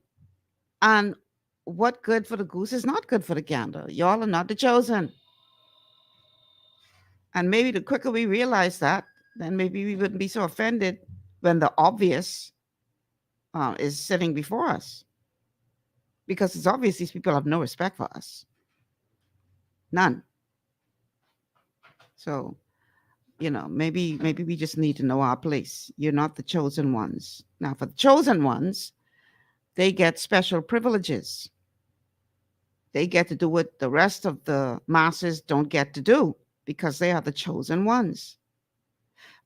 And what good for the goose is not good for the gander. Y'all are not the chosen. And maybe the quicker we realize that, then maybe we wouldn't be so offended when the obvious is sitting before us. Because it's obvious these people have no respect for us. None. So, you know, maybe we just need to know our place. You're not the chosen ones. Now, for the chosen ones, they get special privileges. They get to do what the rest of the masses don't get to do because they are the chosen ones.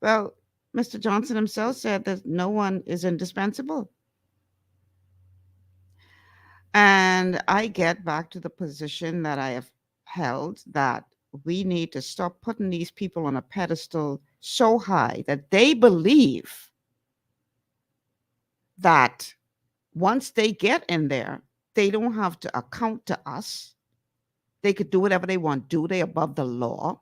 Well, Mr. Johnson himself said that no one is indispensable. And I get back to the position that I have held that we need to stop putting these people on a pedestal so high that they believe that once they get in there, they don't have to account to us. They could do whatever they want to do. They're above the law.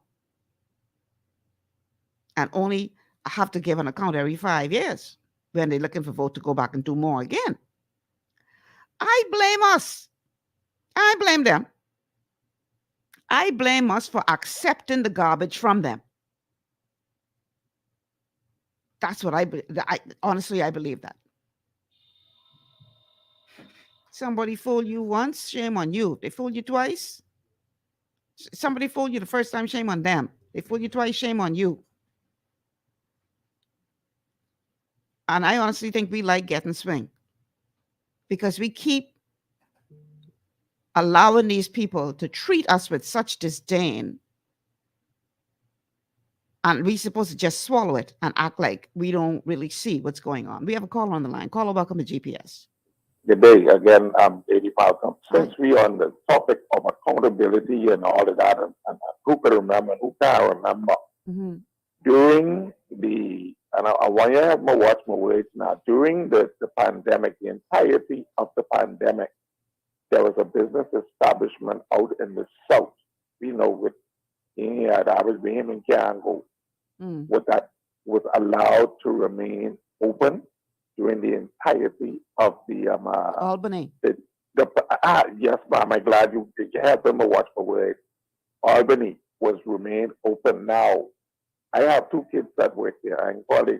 And only have to give an account every 5 years when they're looking for vote to go back and do more again. I blame us. I blame them. I blame us for accepting the garbage from them. That's what I honestly, I believe that. Somebody fooled you once, shame on you. They fooled you twice. Somebody fooled you the first time, shame on them. They fooled you twice, shame on you. And I honestly think we like getting swing because we keep allowing these people to treat us with such disdain. And we're supposed to just swallow it and act like we don't really see what's going on. We have a caller on the line. Caller, welcome to GPS. Good day again. I'm Eddie Malcolm. Since we on the topic of accountability and all of that, and who can remember, who can't remember, during the, and I want you to have my watch my words now, during the pandemic, the entirety of the pandemic, there was a business establishment out in the south, you know, with that was being in Kiango, that was allowed to remain open during the entirety of the Albany. Yes, ma'am. I'm glad you have them watch my word. Albany was remain open now. I have 2 kids that work there in college.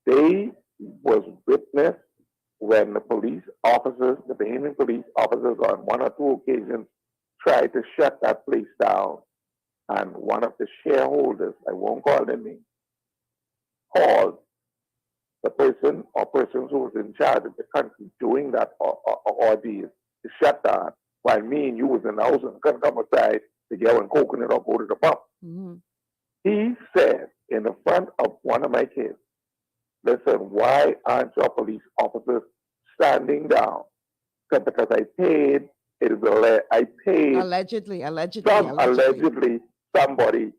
They was witness when the police officers, the Bahamian police officers, on 1 or 2 occasions tried to shut that place down. And one of the shareholders, I won't call their name, called the person or persons who was in charge of the country doing that ordeal to shut down, while me and you was in the house and couldn't come outside to get one coconut or go to the pump. He said in the front of one of my kids, listen, why aren't your police officers standing down? Because I paid, I paid allegedly somebody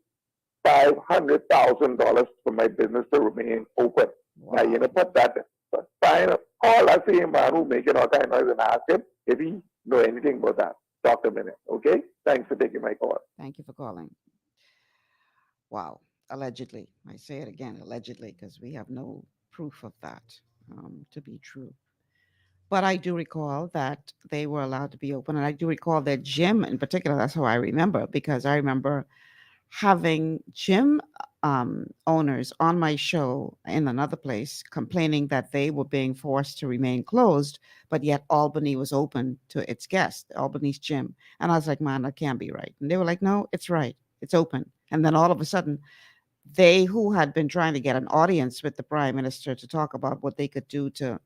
$500,000 for my business to remain open. Wow. Now, you know, put that, call that same man who making all kind of noise and ask him if he know anything about that. Talk a minute, okay? Thanks for taking my call. Thank you for calling. Wow, allegedly. I say it again, allegedly, because we have no proof of that to be true. But I do recall that they were allowed to be open. And I do recall that Jim in particular, that's how I remember, because I remember having Jim owners on my show in another place complaining that they were being forced to remain closed, but yet Albany was open to its guests, Albany's gym. And I was like, man, that can't be right. And they were like, no, it's right. It's open. And then all of a sudden, they who had been trying to get an audience with the prime minister to talk about what they could do to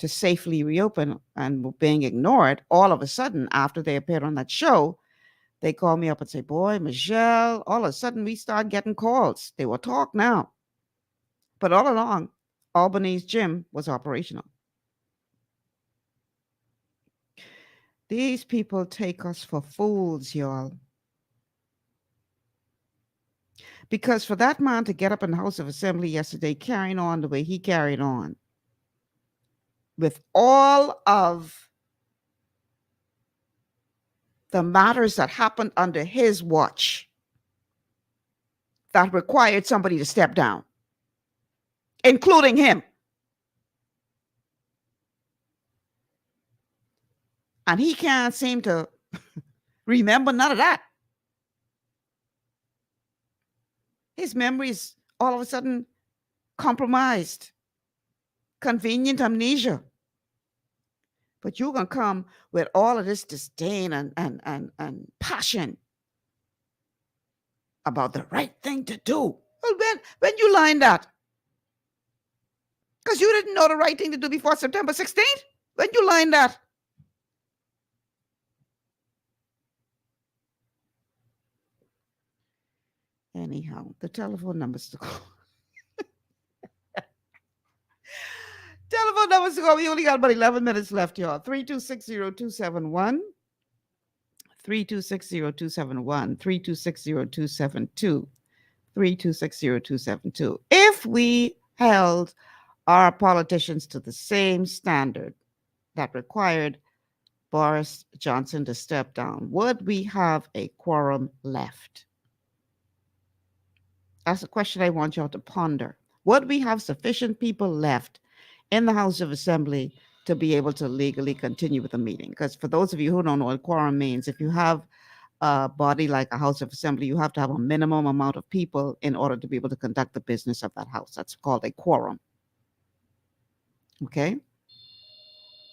safely reopen and were being ignored, all of a sudden, after they appeared on that show, they call me up and say, boy, Michelle, all of a sudden we start getting calls. They will talk now. But all along, Albany's gym was operational. These people take us for fools, y'all. Because for that man to get up in the House of Assembly yesterday, carrying on the way he carried on, with all of the matters that happened under his watch that required somebody to step down, including him. And he can't seem to remember none of that. His memory is all of a sudden compromised. Convenient amnesia. But you're going to come with all of this disdain and passion about the right thing to do. Well, when you learned that? Because you didn't know the right thing to do before September 16th? When you learned that? Anyhow, the telephone numbers to call. Telephone numbers to call. We only got about 11 minutes left, y'all. 3260271. 3260271. 3260272. 3260272. If we held our politicians to the same standard that required Boris Johnson to step down, would we have a quorum left? That's a question I want y'all to ponder. Would we have sufficient people left in the House of Assembly to be able to legally continue with the meeting? Because for those of you who don't know what quorum means, if you have a body like a House of Assembly, you have to have a minimum amount of people in order to be able to conduct the business of that house. That's called a quorum. Okay?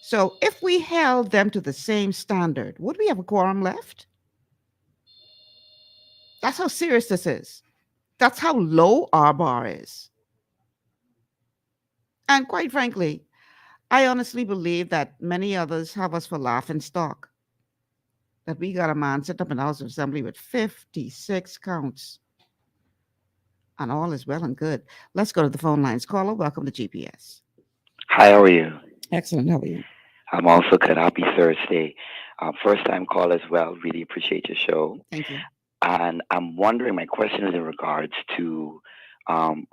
So if we held them to the same standard, would we have a quorum left? That's how serious this is. That's how low our bar is. And quite frankly, I honestly believe that many others have us for laughing stock. That we got a man sit up in the House of Assembly with 56 counts. And all is well and good. Let's go to the phone lines. Caller, welcome to GPS. Hi, how are you? Excellent. How are you? I'm also good. Happy Thursday. First time call as well. Really appreciate your show. Thank you. And I'm wondering, my question is in regards to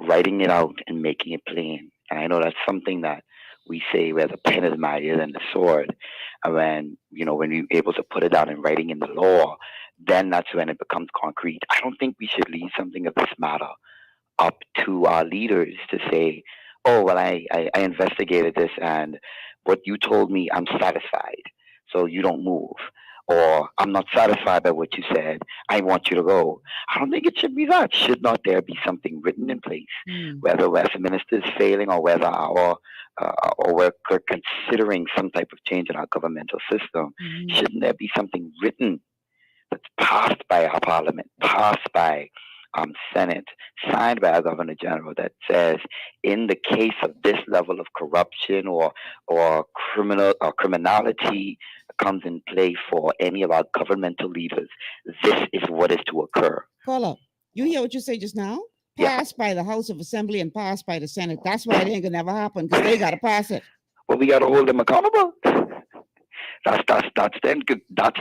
writing it out and making it plain. And I know that's something that we say where the pen is mightier than the sword. And when you're able to put it down in writing in the law, then that's when it becomes concrete. I don't think we should leave something of this matter up to our leaders to say, oh, well, I investigated this and what you told me, I'm satisfied. So you don't move. Or I'm not satisfied by what you said. I want you to go. I don't think it should be that. Should not there be something written in place, whether Westminster is failing or whether or we're considering some type of change in our governmental system? Shouldn't there be something written that's passed by our Parliament, passed by Senate, signed by our Governor General that says, in the case of this level of corruption or criminality comes in play for any of our governmental leaders, this is what is to occur. Caller, you hear what you say just now? Passed by the House of Assembly and passed by the Senate. That's why it ain't gonna never happen, because they gotta pass it. Well, we gotta hold them accountable. That's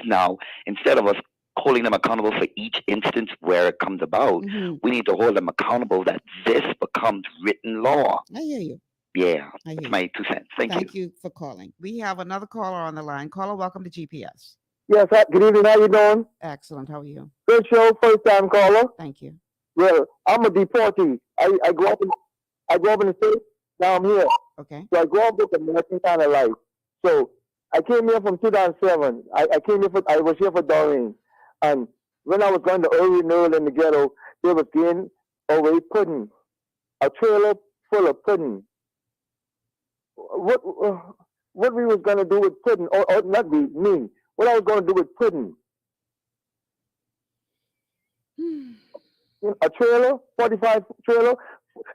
now, instead of us holding them accountable for each instance where it comes about, we need to hold them accountable that this becomes written law. I hear you. Yeah, that's my 2 cents. Thank you for calling. We have another caller on the line. Caller, welcome to GPS. Yes, good evening. How you doing? Excellent. How are you? Good show, first time caller. Thank you. Well, I'm a deportee. I grew up in the States. Now I'm here. Okay. So I grew up with the American kind of life. So I came here from 2007. I was here for Doreen. And when I was going to early renewal in the ghetto, they was getting away pudding, a trailer full of pudding. What we was gonna do with pudding, or not me? What I was gonna do with pudding? A trailer, 45 trailer,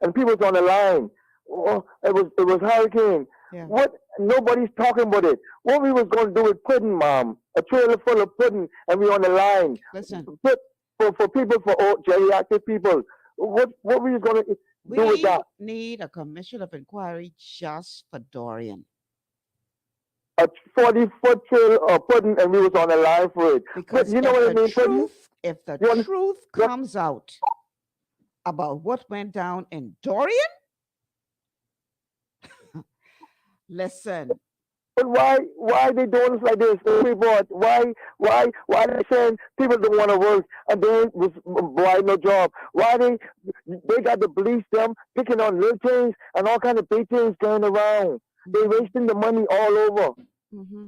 and people's on the line. Oh, it was hurricane. Yeah. What? Nobody's talking about it. What we was going to do with pudding, Mom? A trailer full of pudding, and we on the line. Listen, for people, for geriatric people. What we was going to do with that? We need a commission of inquiry just for Dorian. A 40-foot trailer of pudding, and we was on the line for it. Because you know what I mean? If the truth comes out about what went down in Dorian, listen. But why they doing this like this? Why they saying people don't want to work and they why no job? Why they got to police them picking on little things and all kind of big things going around? They wasting the money all over. Mm-hmm.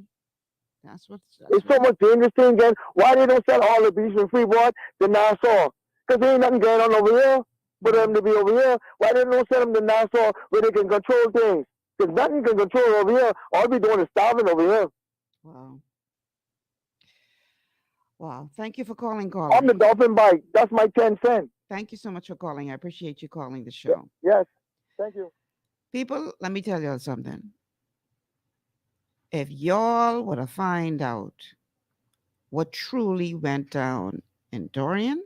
That's it's so much dangerous thing again. Why they don't sell all the beef in Freeport to Nassau? Because there ain't nothing going on over here for them to be over here. Why they don't sell them to Nassau where they can control things? Because nothing can control over here. All we doing is starving over here. Wow. Wow. Thank you for calling, caller. I'm the dolphin bite. That's my 10 cents. Thank you so much for calling. I appreciate you calling the show. Yes. Thank you. People, let me tell y'all something. If y'all were to find out what truly went down in Dorian,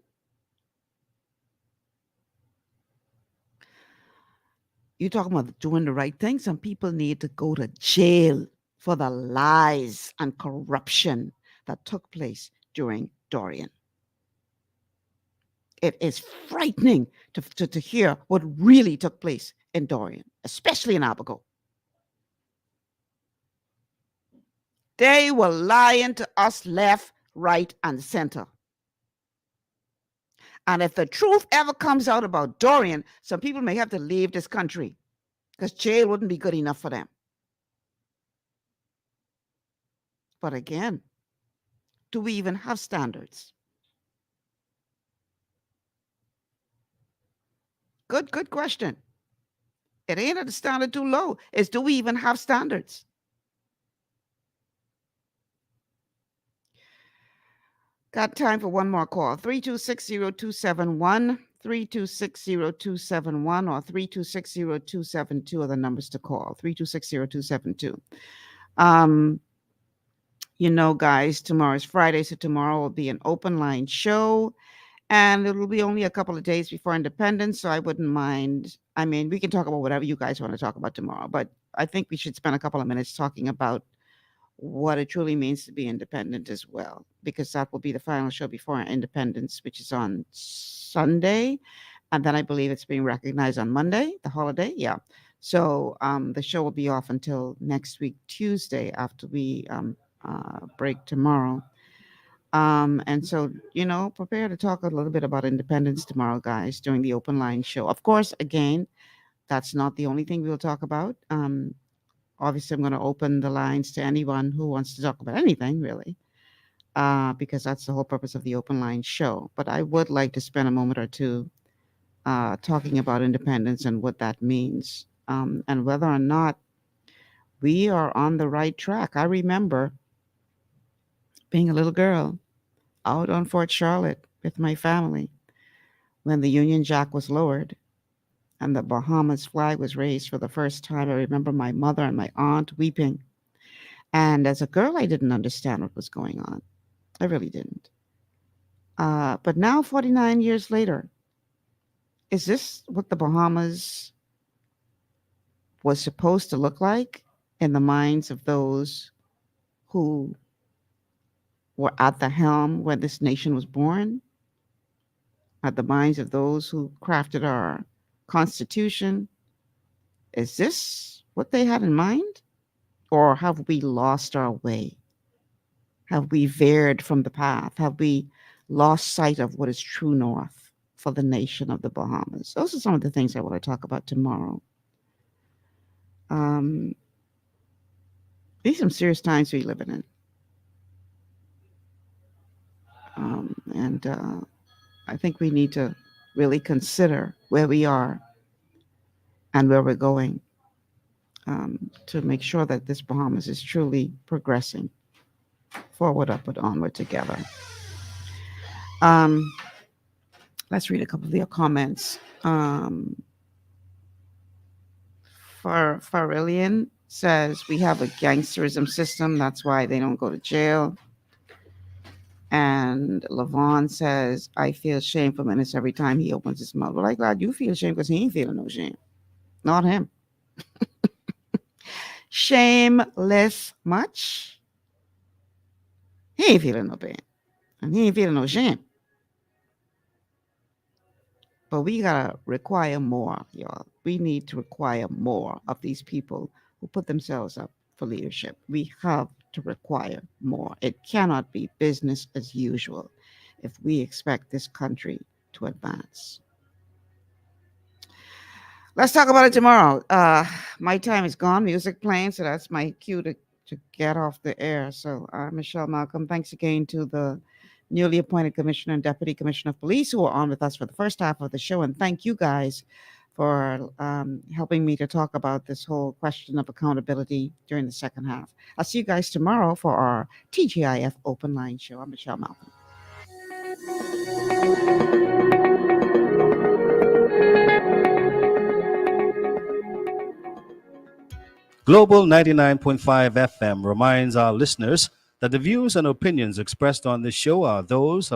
you talking about doing the right thing. Some people need to go to jail for the lies and corruption that took place during Dorian. It is frightening to hear what really took place in Dorian, especially in Abaco. They were lying to us left, right, and center. And if the truth ever comes out about Dorian, some people may have to leave this country because jail wouldn't be good enough for them. But again, do we even have standards? Good question. It ain't at a standard too low. It's do we even have standards? Got time for one more call. 3260271, 3260271, or 3260272 are the numbers to call. 3260272. You know, guys, tomorrow is Friday, so tomorrow will be an open line show. And it will be only a couple of days before Independence, so I wouldn't mind. I mean, we can talk about whatever you guys want to talk about tomorrow, but I think we should spend a couple of minutes talking about what it truly means to be independent as well, because that will be the final show before Independence, which is on Sunday. And then I believe it's being recognized on Monday, the holiday. Yeah. So the show will be off until next week, Tuesday, after we break tomorrow. And so, you know, prepare to talk a little bit about independence tomorrow, guys, during the open line show. Of course, again, that's not the only thing we'll talk about. Obviously, I'm going to open the lines to anyone who wants to talk about anything, really, because that's the whole purpose of the open line show. But I would like to spend a moment or two talking about independence and what that means, and whether or not we are on the right track. I remember being a little girl out on Fort Charlotte with my family when the Union Jack was lowered and the Bahamas flag was raised for the first time. I remember my mother and my aunt weeping. And as a girl, I didn't understand what was going on. I really didn't. But now, 49 years later, is this what the Bahamas was supposed to look like in the minds of those who were at the helm when this nation was born? At the minds of those who crafted our Constitution? Is this what they had in mind? Or have we lost our way? Have we veered from the path? Have we lost sight of what is true north for the nation of the Bahamas? Those are some of the things I want to talk about tomorrow. These are some serious times we're living in. And I think we need to really consider where we are and where we're going, to make sure that this Bahamas is truly progressing forward, upward, onward together. Let's read a couple of your comments. Farillian says we have a gangsterism system. That's why they don't go to jail. And Lavon says, I feel shame for Menace every time he opens his mouth. Well, I'm glad you feel shame because he ain't feeling no shame. Not him. Shameless much? He ain't feeling no pain. And he ain't feeling no shame. But we gotta require more, y'all. We need to require more of these people who put themselves up for leadership. We have to require more. It cannot be business as usual if we expect this country to advance. Let's talk about it tomorrow. My time is gone. Music playing, so that's my cue to get off the air. So, Michelle Malcolm, thanks again to the newly appointed Commissioner and Deputy Commissioner of Police who are on with us for the first half of the show. And thank you guys for helping me to talk about this whole question of accountability during the second half. I'll see you guys tomorrow for our TGIF Open Line show. I'm Michelle Malcolm. Global 99.5 FM reminds our listeners that the views and opinions expressed on this show are those of